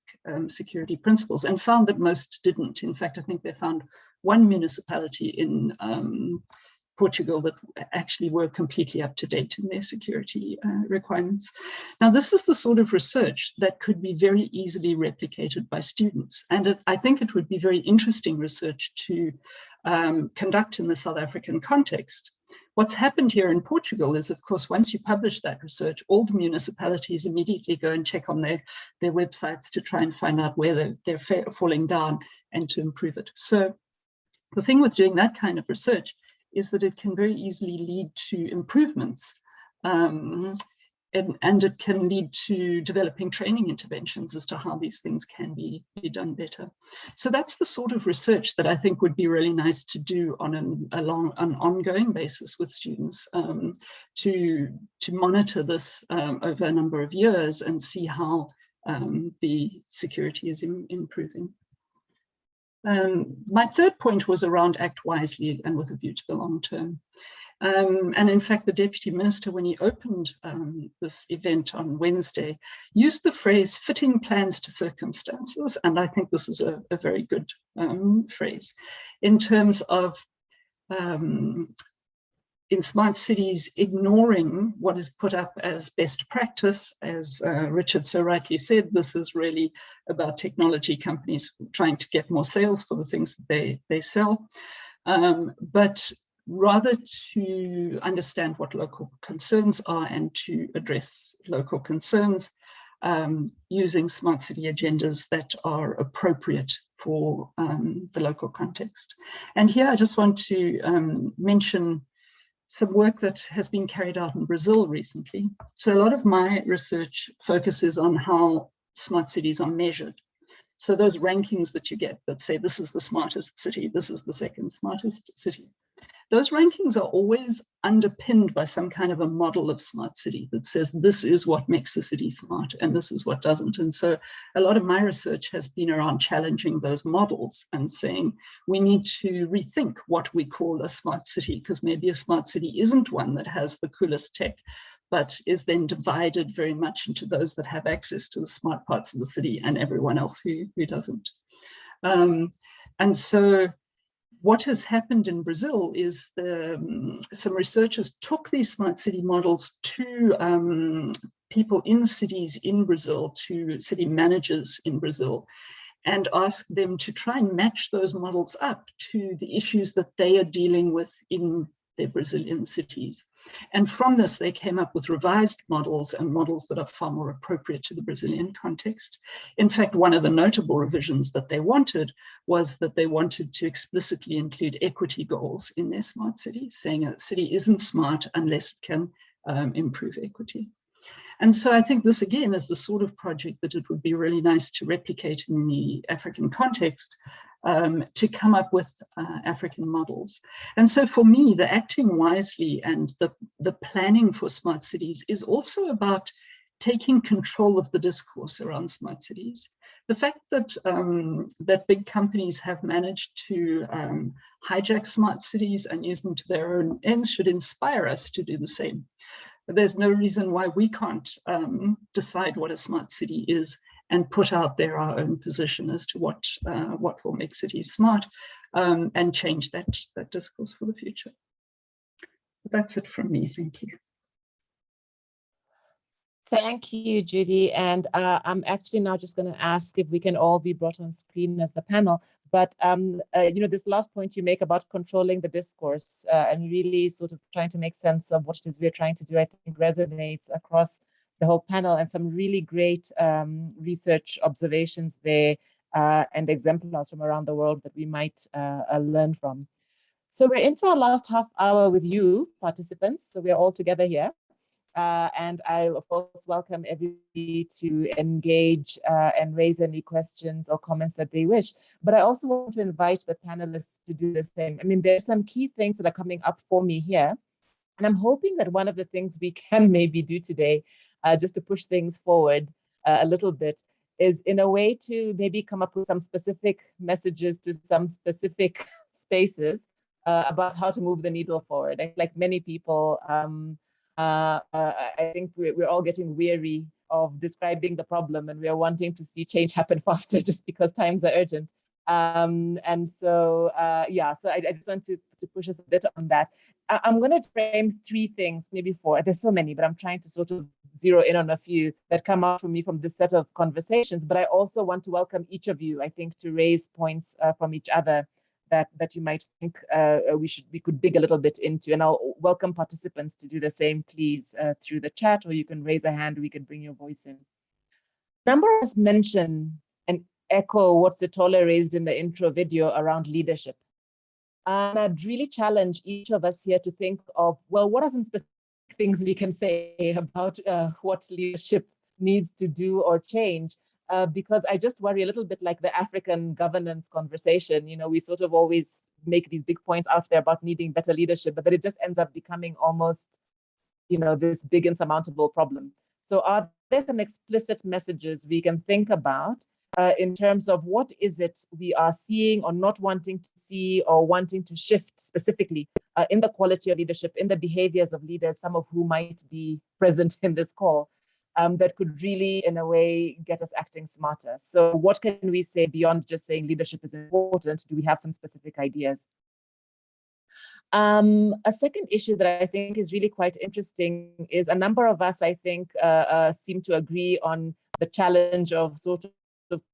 security principles, and found that most didn't. In fact, I think they found one municipality in Portugal that actually were completely up to date in their security requirements. Now, this is the sort of research that could be very easily replicated by students. And I think it would be very interesting research to conduct in the South African context. What's happened here in Portugal is, of course, once you publish that research, all the municipalities immediately go and check on their websites to try and find out where they're falling down and to improve it. So the thing with doing that kind of research is that it can very easily lead to improvements, and it can lead to developing training interventions as to how these things can be done better. So that's the sort of research that I think would be really nice to do on an ongoing basis with students, to monitor this over a number of years and see how the security is improving. My third point was around act wisely and with a view to the long term. And in fact, the Deputy Minister, when he opened this event on Wednesday, used the phrase fitting plans to circumstances. And I think this is a very good phrase in terms of in smart cities, ignoring what is put up as best practice. As Richard so rightly said, this is really about technology companies trying to get more sales for the things that they sell, but rather to understand what local concerns are and to address local concerns using smart city agendas that are appropriate for the local context. And here I just want to mention some work that has been carried out in Brazil recently. So a lot of my research focuses on how smart cities are measured. So those rankings that you get that say this is the smartest city, this is the second smartest city. Those rankings are always underpinned by some kind of a model of smart city that says this is what makes a city smart and this is what doesn't. And so a lot of my research has been around challenging those models and saying we need to rethink what we call a smart city, because maybe a smart city isn't one that has the coolest tech, but is then divided very much into those that have access to the smart parts of the city and everyone else who doesn't. And so what has happened in Brazil is some researchers took these smart city models to people in cities in Brazil, to city managers in Brazil, and asked them to try and match those models up to the issues that they are dealing with in their Brazilian cities. And from this, they came up with revised models and models that are far more appropriate to the Brazilian context. In fact, one of the notable revisions that they wanted was that they wanted to explicitly include equity goals in their smart city, saying a city isn't smart unless it can improve equity. And so I think this, again, is the sort of project that it would be really nice to replicate in the African context, to come up with African models. And so for me, the acting wisely and the planning for smart cities is also about taking control of the discourse around smart cities. The fact that that big companies have managed to hijack smart cities and use them to their own ends should inspire us to do the same. But there's no reason why we can't decide what a smart city is and put out there our own position as to what will make cities smart, and change that discourse for the future. So that's it from me. Thank you. Thank you, Judy. And I'm actually now just going to ask if we can all be brought on screen as the panel. But this last point you make about controlling the discourse and really sort of trying to make sense of what it is we're trying to do, I think resonates across the whole panel, and some really great research observations there and exemplars from around the world that we might learn from. So we're into our last half hour with you, participants. So we're all together here. And I, of course, welcome everybody to engage and raise any questions or comments that they wish. But I also want to invite the panelists to do the same. I mean, there's some key things that are coming up for me here. And I'm hoping that one of the things we can maybe do today, just to push things forward a little bit, is in a way to maybe come up with some specific messages to some specific spaces about how to move the needle forward. Like many people, I think we're all getting weary of describing the problem, and we are wanting to see change happen faster just because times are urgent. And so, so I just want to push us a bit on that. I'm going to frame 3 things, maybe 4. There's so many, but I'm trying to sort of zero in on a few that come out for me from this set of conversations. But I also want to welcome each of you, I think, to raise points from each other that you might think we could dig a little bit into. And I'll welcome participants to do the same, please, through the chat, or you can raise a hand, we can bring your voice in. Number has mentioned and echo what Sitola raised in the intro video around leadership. And I'd really challenge each of us here to think of, well, what are some specific things we can say about what leadership needs to do or change? Because I just worry a little bit like the African governance conversation. You know, we sort of always make these big points out there about needing better leadership, but then it just ends up becoming almost, this big insurmountable problem. So are there some explicit messages we can think about in terms of what is it we are seeing or not wanting to see or wanting to shift specifically in the quality of leadership, in the behaviors of leaders, some of who might be present in this call, that could really, in a way, get us acting smarter. So what can we say beyond just saying leadership is important? Do we have some specific ideas? A second issue that I think is really quite interesting is a number of us, I think, seem to agree on the challenge of sort of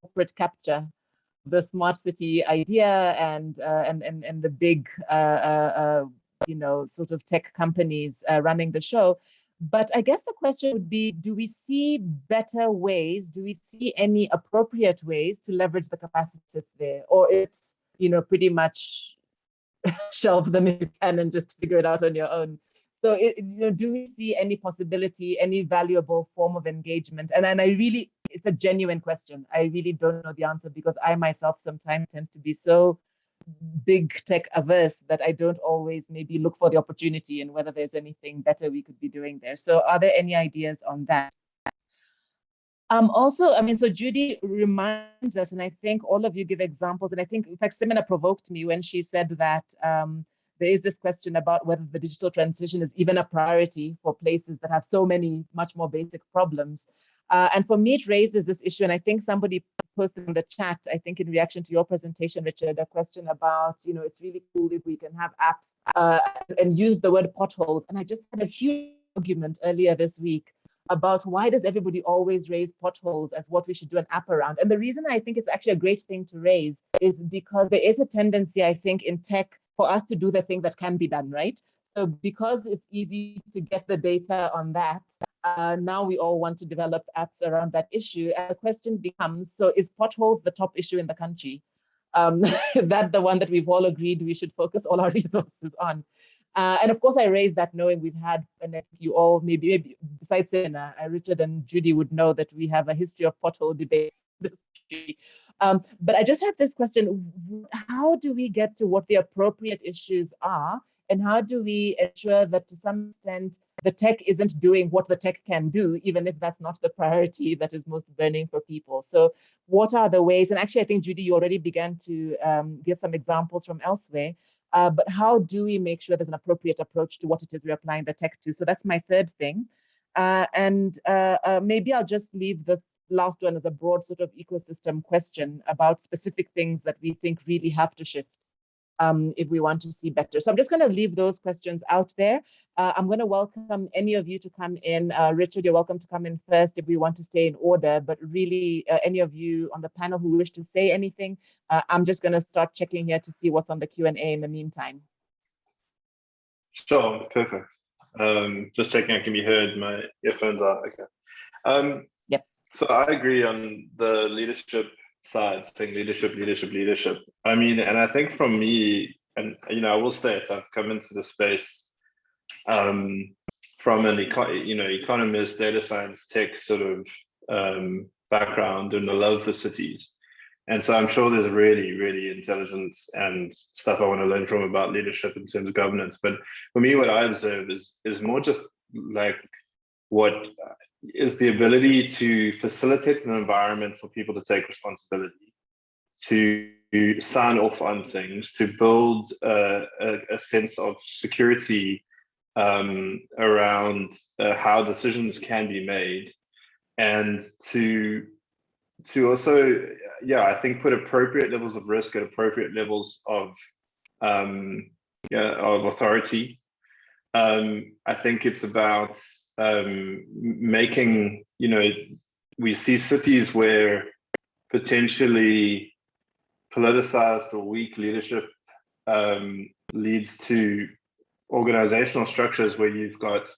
corporate capture, the smart city idea, and the big, sort of tech companies running the show. But I guess the question would be, do we see better ways? Do we see any appropriate ways to leverage the capacities there? Or it's, pretty much shelve them if you can and just figure it out on your own. So, do we see any possibility, any valuable form of engagement? And I really, it's a genuine question. I really don't know the answer because I myself sometimes tend to be so big tech averse that I don't always maybe look for the opportunity and whether there's anything better we could be doing there. So are there any ideas on that? Also, so Judy reminds us, and I think all of you give examples, and I think, in fact, Simona provoked me when she said that there is this question about whether the digital transition is even a priority for places that have so many much more basic problems. And for me, it raises this issue, and I think somebody posted in the chat, I think in reaction to your presentation, Richard, a question about, it's really cool if we can have apps and use the word potholes. And I just had a huge argument earlier this week about why does everybody always raise potholes as what we should do an app around. And the reason I think it's actually a great thing to raise is because there is a tendency, I think, in tech for us to do the thing that can be done, right? So because it's easy to get the data on that, now we all want to develop apps around that issue. And the question becomes, so is potholes the top issue in the country? Is that the one that we've all agreed we should focus all our resources on? And of course, I raised that knowing we've had, and I think you all, maybe besides Richard and Judy would know that we have a history of pothole debate. But I just have this question, how do we get to what the appropriate issues are? And how do we ensure that to some extent the tech isn't doing what the tech can do, even if that's not the priority that is most burning for people. So what are the ways? And actually, I think, Judy, you already began to give some examples from elsewhere. But how do we make sure there's an appropriate approach to what it is we're applying the tech to? So that's my third thing. Maybe I'll just leave the last one as a broad sort of ecosystem question about specific things that we think really have to shift if we want to see better. So I'm just going to leave those questions out there. I'm going to welcome any of you to come in. Richard, you're welcome to come in first if we want to stay in order, but really any of you on the panel who wish to say anything, I'm just going to start checking here to see what's on the Q&A in the meantime. Sure, perfect. Just checking I can be heard, my earphones are okay. Yep. So I agree on the leadership side, saying leadership. I mean, and I think from me, and I will state I've come into the space from an economist, data science, tech sort of background, and a love for cities. And so I'm sure there's really, really intelligence and stuff I want to learn from about leadership in terms of governance. But for me, what I observe is more just like what is the ability to facilitate an environment for people to take responsibility, to sign off on things, to build a sense of security around how decisions can be made, and to also, I think, put appropriate levels of risk at appropriate levels of authority. I think it's about making, we see cities where potentially politicized or weak leadership leads to organizational structures where you've got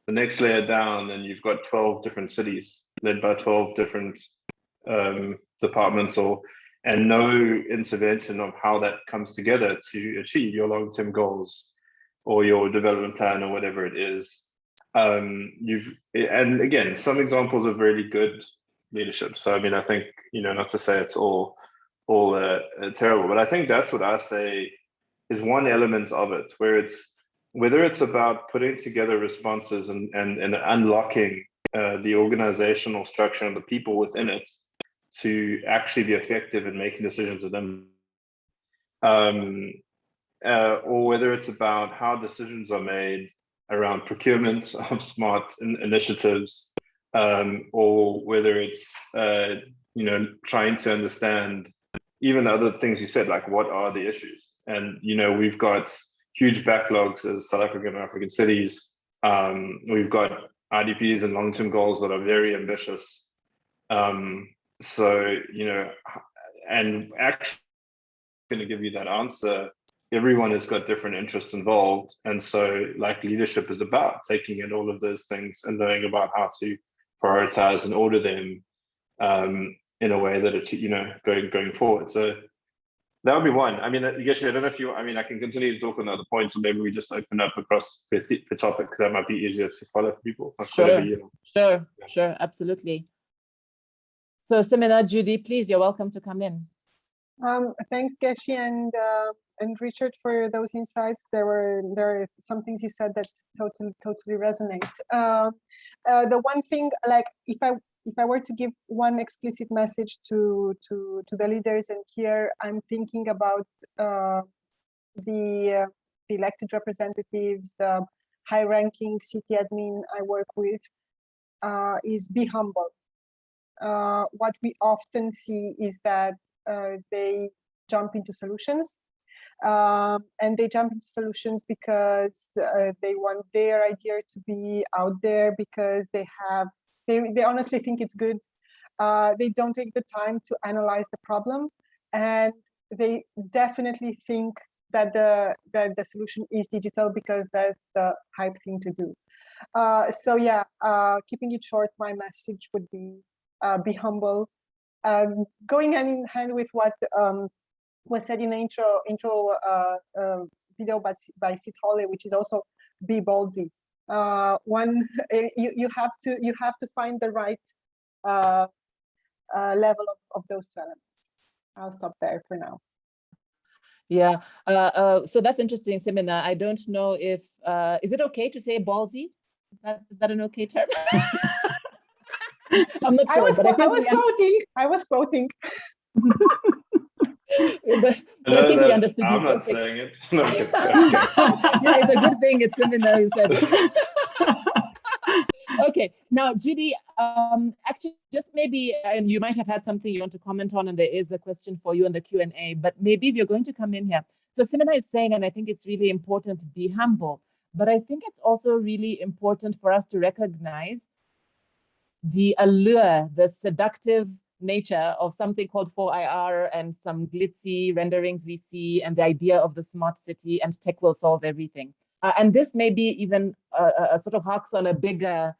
the next layer down and you've got 12 different cities led by 12 different departments, and no intervention of how that comes together to achieve your long-term goals or your development plan or whatever it is. And again, some examples of really good leadership. So I mean, I think, not to say it's all terrible, but I think that's what I say is one element of it, whether it's about putting together responses and unlocking the organizational structure and the people within it to actually be effective in making decisions with them, or whether it's about how decisions are made around procurement of smart initiatives, or whether it's trying to understand even other things you said, like what are the issues. And we've got huge backlogs as South African and African cities. We've got IDPs and long-term goals that are very ambitious. So, and actually going to give you that answer, everyone has got different interests involved. And so like leadership is about taking in all of those things and knowing about how to prioritize and order them in a way that it's, going forward. So that would be one. I mean, I guess I don't know if I can continue to talk on other points, or maybe we just open up across the topic. That might be easier to follow for people. Sure, absolutely. So Seminar, Judy, please, you're welcome to come in. Thanks, Geshi and Richard, for those insights. There are some things you said that totally resonate. The one thing, like if I were to give one explicit message to the leaders, and here I'm thinking about the elected representatives, the high-ranking city admin I work with, is be humble. What we often see is that they jump into solutions, and they jump into solutions because they want their idea to be out there, because they honestly think it's good. They don't take the time to analyze the problem, and they definitely think that the solution is digital because that's the hype thing to do. So yeah, keeping it short, my message would be humble. Going hand in hand with what was said in the intro video by Sithole, which is also be ballsy. You have to find the right level of those two elements. I'll stop there for now. Yeah, so that's interesting, Seminar. I don't know if, is it okay to say ballsy? Is that an okay term? I'm not sure, I was quoting. but I think we understood. I'm not saying it. No, okay. Yeah, it's a good thing it's Simina who said it. Okay, now Judy, actually just maybe, and you might have had something you want to comment on, and there is a question for you in the Q&A, but maybe if you're going to come in here. So Simina is saying, and I think it's really important to be humble, but I think it's also really important for us to recognize the allure, the seductive nature of something called 4IR and some glitzy renderings we see, and the idea of the smart city and tech will solve everything. And this may be even a sort of harks on a bigger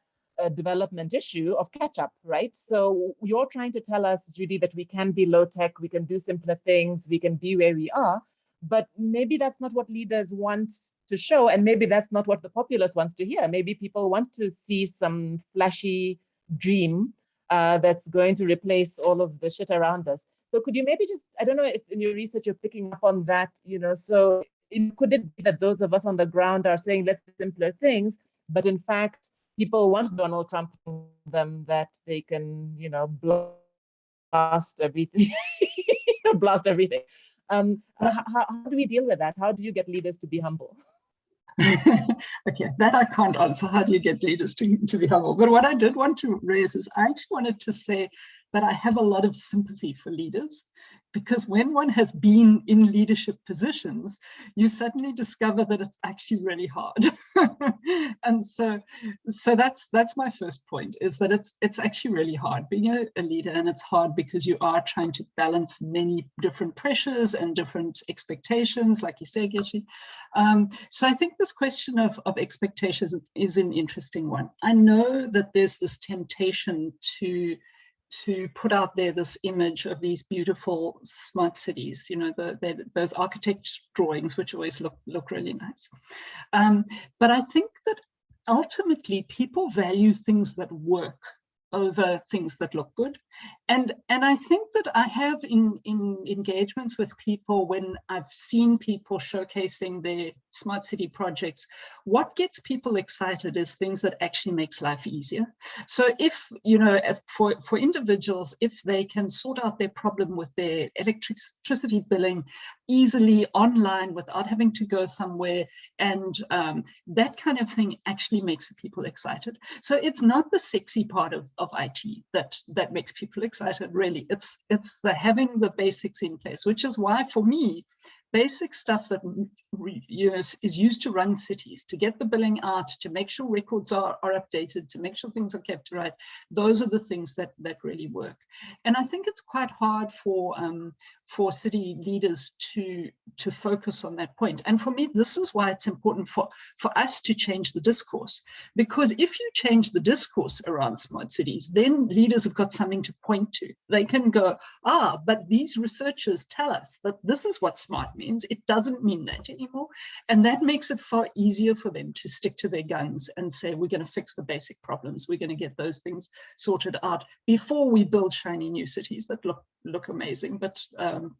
development issue of catch-up, right? So you're trying to tell us, Judy, that we can be low-tech, we can do simpler things, we can be where we are, but maybe that's not what leaders want to show, and maybe that's not what the populace wants to hear. Maybe people want to see some flashy dream that's going to replace all of the shit around us. So could you maybe just, I don't know if in your research you're picking up on that, so could it be that those of us on the ground are saying let's do simpler things, but in fact, people want Donald Trump to them that they can, blast everything, blast everything. How do we deal with that? How do you get leaders to be humble? Okay, that I can't answer. How do you get leaders to be humble? But what I did want to raise is I actually wanted to say that I have a lot of sympathy for leaders, because when one has been in leadership positions, you suddenly discover that it's actually really hard. And so that's my first point, is that it's actually really hard being a leader, and it's hard because you are trying to balance many different pressures and different expectations, like you say, Geshi. So I think this question of expectations is an interesting one. I know that there's this temptation to put out there this image of these beautiful smart cities, those architect drawings, which always look really nice. But I think that ultimately people value things that work over things that look good. And I think that I have in engagements with people, when I've seen people showcasing their smart city projects, what gets people excited is things that actually makes life easier. So if, for individuals, if they can sort out their problem with their electricity billing easily online without having to go somewhere, and that kind of thing actually makes people excited. So it's not the sexy part of IT that makes people excited, really. It's the having the basics in place, which is why for me, basic stuff that is used to run cities, to get the billing out, to make sure records are updated, to make sure things are kept right. Those are the things that really work. And I think it's quite hard for city leaders to focus on that point. And for me, this is why it's important for us to change the discourse. Because if you change the discourse around smart cities, then leaders have got something to point to. They can go, but these researchers tell us that this is what smart means. It doesn't mean that anymore. And that makes it far easier for them to stick to their guns and say, we're going to fix the basic problems. We're going to get those things sorted out before we build shiny new cities that look amazing, but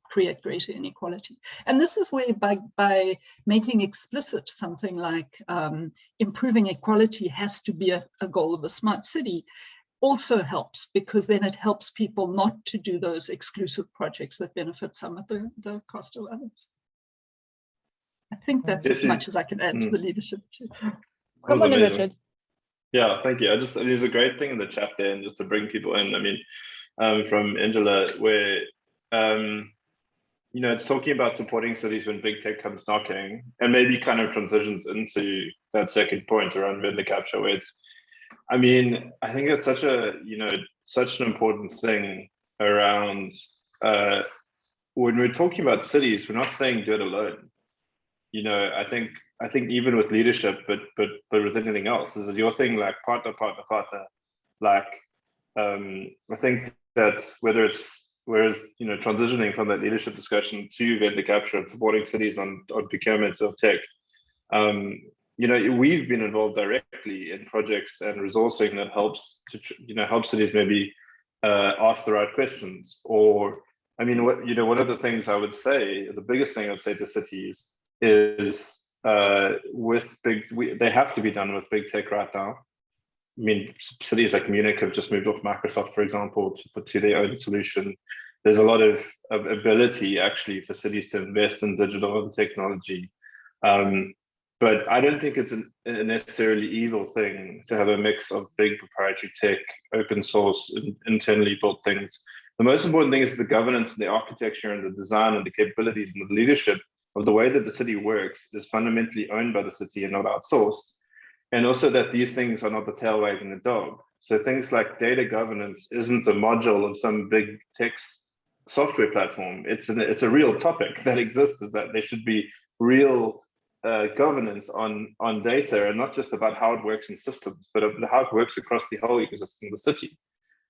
create greater inequality. And this is where by making explicit something like improving equality has to be a goal of a smart city, also helps, because then it helps people not to do those exclusive projects that benefit some at the cost of others. I think that's as much as I can add to the leadership. Come on, Richard. Yeah, thank you. There's a great thing in the chat there, and just to bring people in, from Angela, where it's talking about supporting cities when big tech comes knocking, and maybe kind of transitions into that second point around vendor capture, where it's, I think it's such an important thing around when we're talking about cities, we're not saying do it alone. I think even with leadership, but with anything else, is your thing, like partner. Like I think that whereas transitioning from that leadership discussion to vendor capture and supporting cities on procurement of tech, we've been involved directly in projects and resourcing that helps to help cities maybe ask the right questions. Or one of the things I would say, the biggest thing I would say to cities is they have to be done with big tech right now. I mean, cities like Munich have just moved off Microsoft, for example, to their own solution. There's a lot of ability actually for cities to invest in digital and technology. But I don't think it's a necessarily evil thing to have a mix of big proprietary tech, open source, and internally built things. The most important thing is the governance and the architecture and the design and the capabilities and the leadership of the way that the city works is fundamentally owned by the city and not outsourced. And also that these things are not the tail wagging the dog. So things like data governance isn't a module of some big tech software platform. It's a real topic that exists, is that there should be real governance on data, and not just about how it works in systems, but how it works across the whole ecosystem of the city.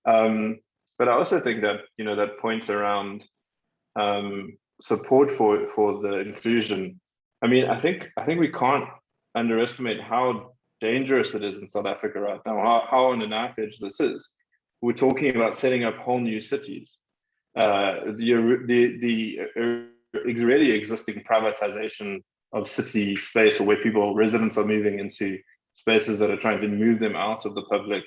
But I also think that, you know, that point around support for the inclusion. I mean, I think we can't underestimate how dangerous it is in South Africa right now, how on a knife edge this is. We're talking about setting up whole new cities. The really existing privatization of city space, or where residents are moving into spaces that are trying to move them out of the public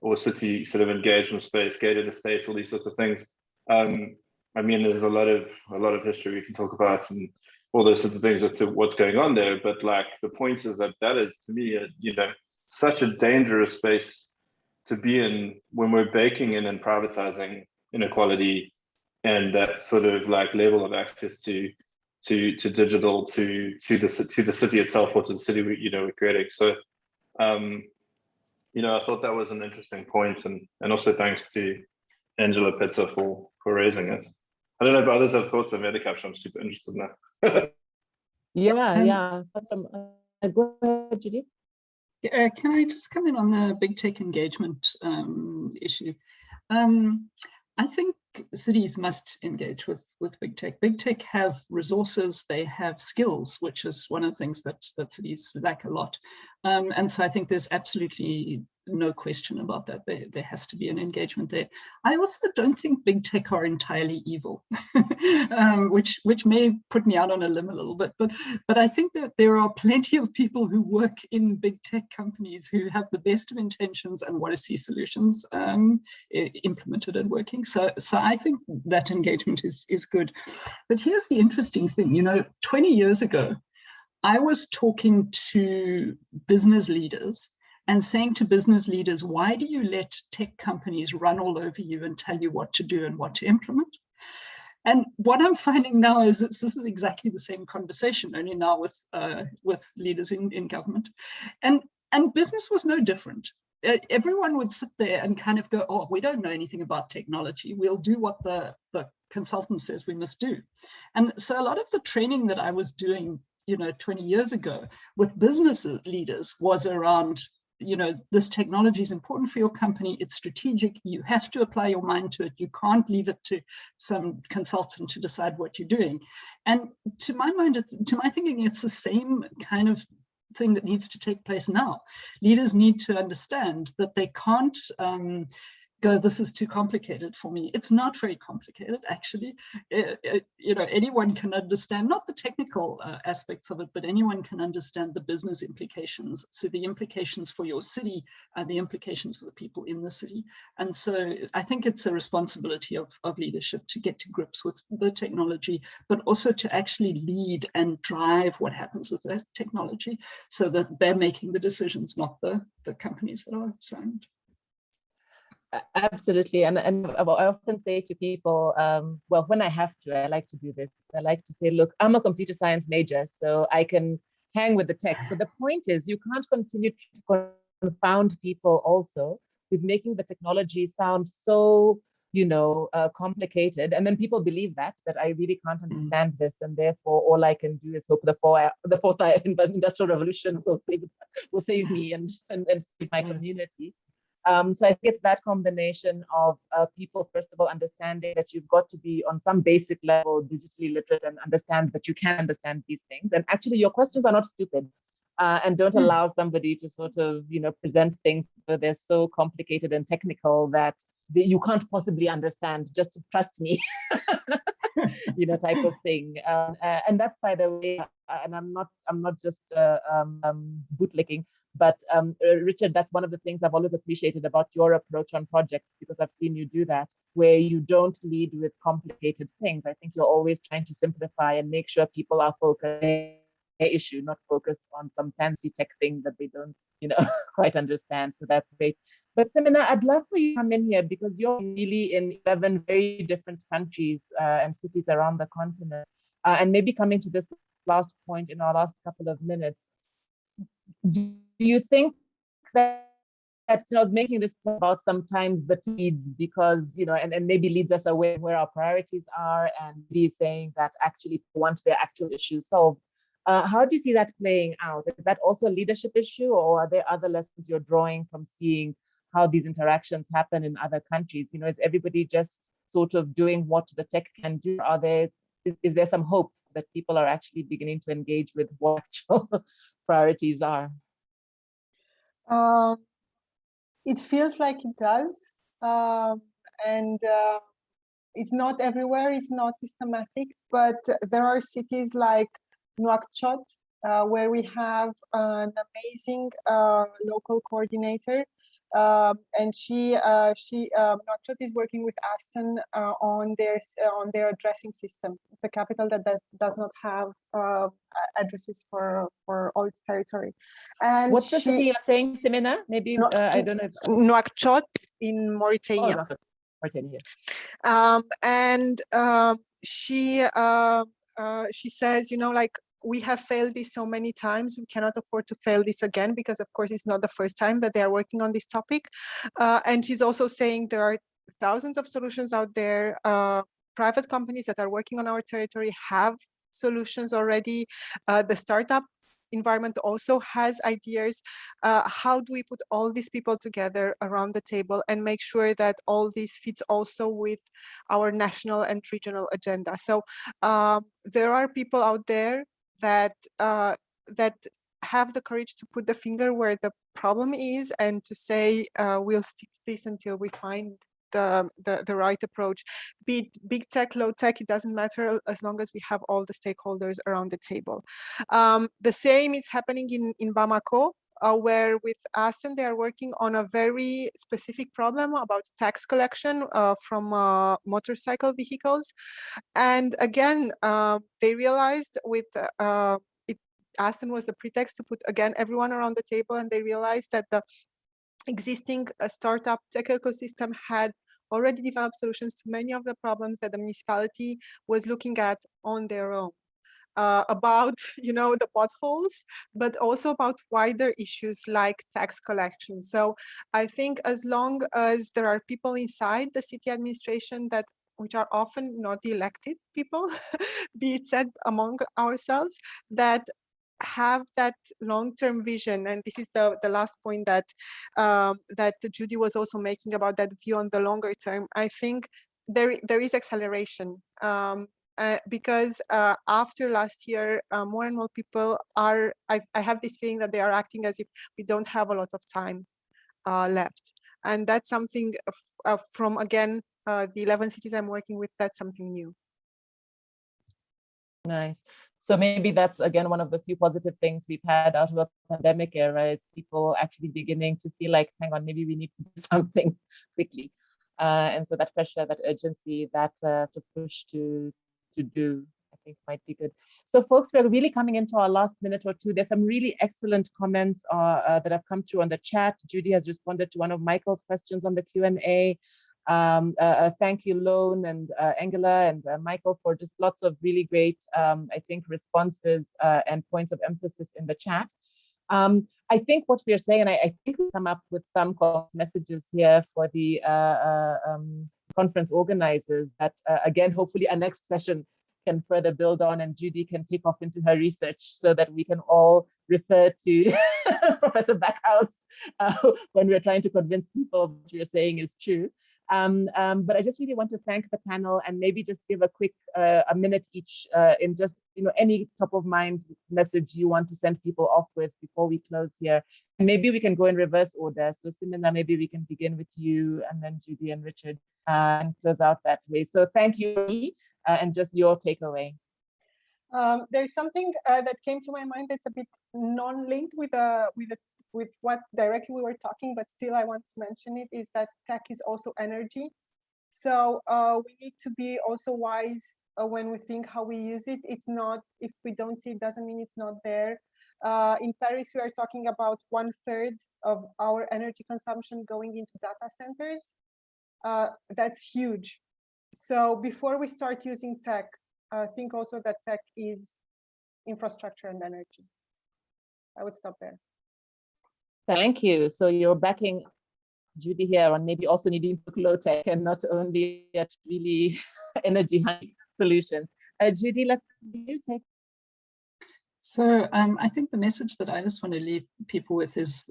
or city sort of engagement space, gated estates, all these sorts of things. I mean, there's a lot of history we can talk about and all those sorts of things as to what's going on there. But like, the point is that is, to me, such a dangerous space to be in when we're baking in and privatizing inequality and that sort of like level of access to digital to the city itself, or to the city we're creating. So I thought that was an interesting point, and also thanks to Angela Pizza for raising it. I don't know if others have thoughts on Metacapture. I'm super interested in that. Yeah. Go ahead, Judy. Can I just come in on the big tech engagement issue? I think cities must engage with big tech. Big tech have resources, they have skills, which is one of the things that cities lack a lot. And so I think there's absolutely no question about that. There has to be an engagement there. I also don't think big tech are entirely evil, which may put me out on a limb a little bit, but I think that there are plenty of people who work in big tech companies who have the best of intentions and want to see solutions implemented and working. So I think that engagement is good. But here's the interesting thing, 20 years ago, I was talking to business leaders and saying to business leaders, why do you let tech companies run all over you and tell you what to do and what to implement? And what I'm finding now is that this is exactly the same conversation, only now with leaders in government. And business was no different. Everyone would sit there and kind of go, oh, we don't know anything about technology. We'll do what the consultant says we must do. And so a lot of the training that I was doing 20 years ago with business leaders was around, this technology is important for your company. It's strategic. You have to apply your mind to it. You can't leave it to some consultant to decide what you're doing. And to my mind, to my thinking, it's the same kind of thing that needs to take place now. Leaders need to understand that they can't go, this is too complicated for me. It's not very complicated, actually. Anyone can understand, not the technical aspects of it, but anyone can understand the business implications. So the implications for your city and the implications for the people in the city. And so I think it's a responsibility of leadership to get to grips with the technology, but also to actually lead and drive what happens with that technology so that they're making the decisions, not the companies that are assigned. Absolutely. And I often say to people, well, when I have to, I like to do this. I like to say, look, I'm a computer science major, so I can hang with the tech. But the point is, you can't continue to confound people also with making the technology sound so, complicated. And then people believe that I really can't understand this. And therefore, all I can do is hope the fourth industrial revolution will save me and save my community. So I think it's that combination of people, first of all, understanding that you've got to be on some basic level digitally literate and understand that you can understand these things. And actually, your questions are not stupid, and don't allow somebody to sort of, present things where they're so complicated and technical that you can't possibly understand. Just trust me. type of thing. And that's, by the way, and I'm not just bootlicking, but Richard, that's one of the things I've always appreciated about your approach on projects, because I've seen you do that, where you don't lead with complicated things. I think you're always trying to simplify and make sure people are focused on the issue, not focused on some fancy tech thing that they don't, quite understand. So that's great. But Semina, I'd love for you to come in here, because you're really in 11 very different countries and cities around the continent. And maybe coming to this last point in our last couple of minutes, do you think that I was making this point about sometimes the needs, because, and maybe leads us away where our priorities are, and be saying that actually want their actual issues solved. How do you see that playing out? Is that also a leadership issue, or are there other lessons you're drawing from seeing how these interactions happen in other countries? Is everybody just sort of doing what the tech can do? Is there some hope that people are actually beginning to engage with what actual priorities are? It feels like it does. And it's not everywhere, it's not systematic, but there are cities like Nouakchott, where we have an amazing local coordinator. And Nouakchott is working with Aston on their addressing system. It's a capital that does not have addresses for all its territory. And what's the city you're saying, Semina? Maybe I don't know. Nouakchott in Mauritania. Oh, Mauritania. She says, we have failed this so many times, we cannot afford to fail this again, because of course it's not the first time that they are working on this topic. And she's also saying there are thousands of solutions out there. Private companies that are working on our territory have solutions already. The startup environment also has ideas. How do we put all these people together around the table and make sure that all this fits also with our national and regional agenda? So there are people out there that have the courage to put the finger where the problem is, and to say we'll stick to this until we find the right approach. Be it big tech, low tech, it doesn't matter, as long as we have all the stakeholders around the table. The same is happening in Bamako, where with Aston they are working on a very specific problem about tax collection from motorcycle vehicles. And again, they realized with Aston was a pretext to put again everyone around the table, and they realized that the existing startup tech ecosystem had already developed solutions to many of the problems that the municipality was looking at on their own. About the potholes, but also about wider issues like tax collection. So I think as long as there are people inside the city administration which are often not the elected people, be it said among ourselves, that have that long-term vision, and this is the last point that Judy was also making about that view on the longer term. I think there is acceleration. Because after last year, more and more people are, I have this feeling that they are acting as if we don't have a lot of time left. And that's something from, again, the 11 cities I'm working with, that's something new. Nice. So maybe that's, again, one of the few positive things we've had out of the pandemic era, is people actually beginning to feel like, hang on, maybe we need to do something quickly. And so that pressure, that urgency, that push to do, I think might be good. So folks, we're really coming into our last minute or two. There's some really excellent comments that have come through on the chat. Judy has responded to one of Michael's questions on the Q&A. Thank you, Lone and Angela and Michael, for just lots of really great, I think, responses and points of emphasis in the chat. I think what we are saying, and I think we come up with some messages here for the conference organizers that, again, hopefully our next session can further build on, and Judy can take off into her research so that we can all refer to Professor Backhouse when we're trying to convince people what you're saying is true. But I just really want to thank the panel, and maybe just give a quick a minute each in just any top of mind message you want to send people off with before we close here. And maybe we can go in reverse order. So Simina, maybe we can begin with you, and then Judy and Richard, and close out that way. So thank you. and just your takeaway. There's something that came to my mind that's a bit non-linked with what directly we were talking, but still I want to mention it, is that tech is also energy. So we need to be also wise when we think how we use it. It's not, if we don't see it, doesn't mean it's not there. In Paris, we are talking about 1/3 of our energy consumption going into data centers. That's huge. So before we start using tech, think also that tech is infrastructure and energy. I would stop there. Thank you. So you're backing Judy here on maybe also needing to look low tech and not only at really energy high solutions. Judy, let's you take. So I think the message that I just want to leave people with is,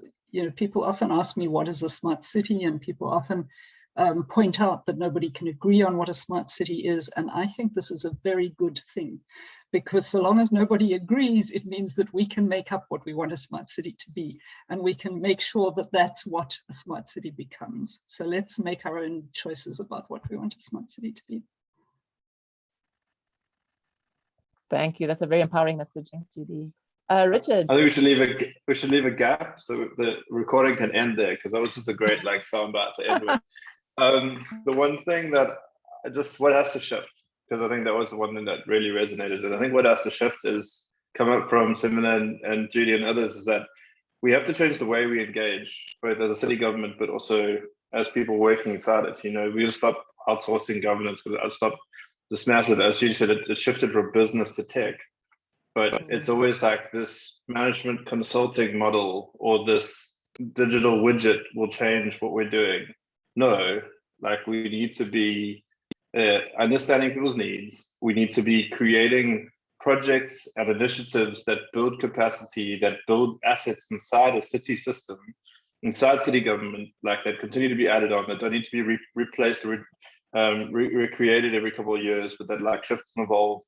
people often ask me, what is a smart city? And people often point out that nobody can agree on what a smart city is. And I think this is a very good thing, because so long as nobody agrees, it means that we can make up what we want a smart city to be. And we can make sure that that's what a smart city becomes. So let's make our own choices about what we want a smart city to be. Thank you. That's a very empowering message. Thanks, Judy. Richard. I think we should leave a gap so the recording can end there, because that was just a great soundbite to end with. The one thing that what has to shift, because I think that was the one thing that really resonated, and I think what has to shift is come up from Simona and Judy and others, is that we have to change the way we engage, both as a city government, but also as people working inside it. We'll stop outsourcing governance, because I'll stop this massive, as Judy said, it shifted from business to tech. But it's always like this management consulting model or this digital widget will change what we're doing. No, we need to be understanding people's needs. We need to be creating projects and initiatives that build capacity, that build assets inside a city system, inside city government, that continue to be added on, that don't need to be replaced or recreated every couple of years, but that shift and evolve,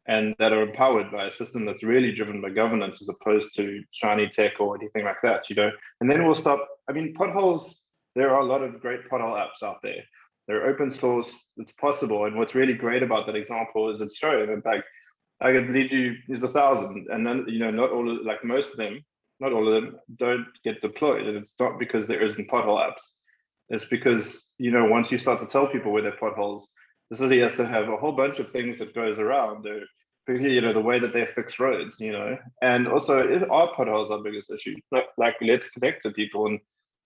and that are empowered by a system that's really driven by governance as opposed to shiny tech or anything like that, And then we'll stop. I mean, potholes, there are a lot of great pothole apps out there. They're open source, it's possible. And what's really great about that example is it's showing that I can believe there's 1,000, and then, not all of, most of them, not all of them don't get deployed. And it's not because there isn't pothole apps. It's because, once you start to tell people where there are potholes, the city has to have a whole bunch of things that goes around, the way that they fix roads, and also are potholes our biggest issue. Let's connect to people, and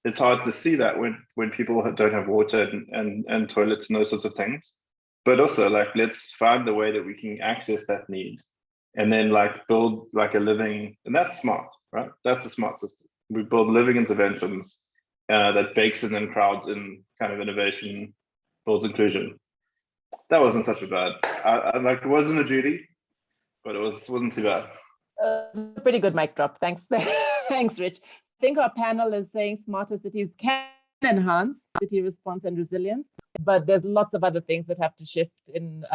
it's hard to see that when people don't have water and toilets and those sorts of things. But also let's find a way that we can access that need, and then build a living, and that's smart, right? That's a smart system. We build living interventions that bakes in and crowds in kind of innovation, builds inclusion. That wasn't such a bad. It wasn't a duty, but it wasn't too bad. Pretty good mic drop. Thanks, thanks, Rich. I think our panel is saying smarter cities can enhance city response and resilience, but there's lots of other things that have to shift in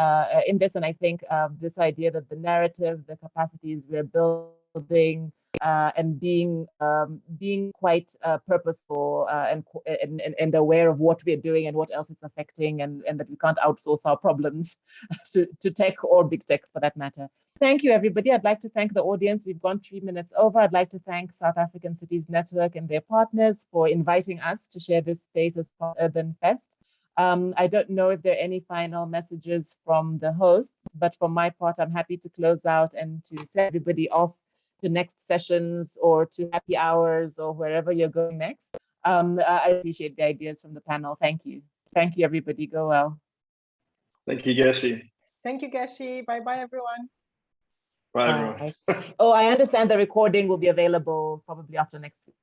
this. And I think this idea that the narrative, the capacities we're building, and being quite purposeful and aware of what we're doing and what else it's affecting, and that we can't outsource our problems to tech or big tech for that matter. Thank you, everybody. I'd like to thank the audience. We've gone 3 minutes over. I'd like to thank South African Cities Network and their partners for inviting us to share this space as part of Urban Fest. I don't know if there are any final messages from the hosts, but for my part, I'm happy to close out and to send everybody off to next sessions or to happy hours or wherever you're going next. I appreciate the ideas from the panel. Thank you. Thank you, everybody. Go well. Thank you, Geshi. Thank you, Geshi. Bye-bye, everyone. Bye, everyone. Oh, I understand the recording will be available probably after next week.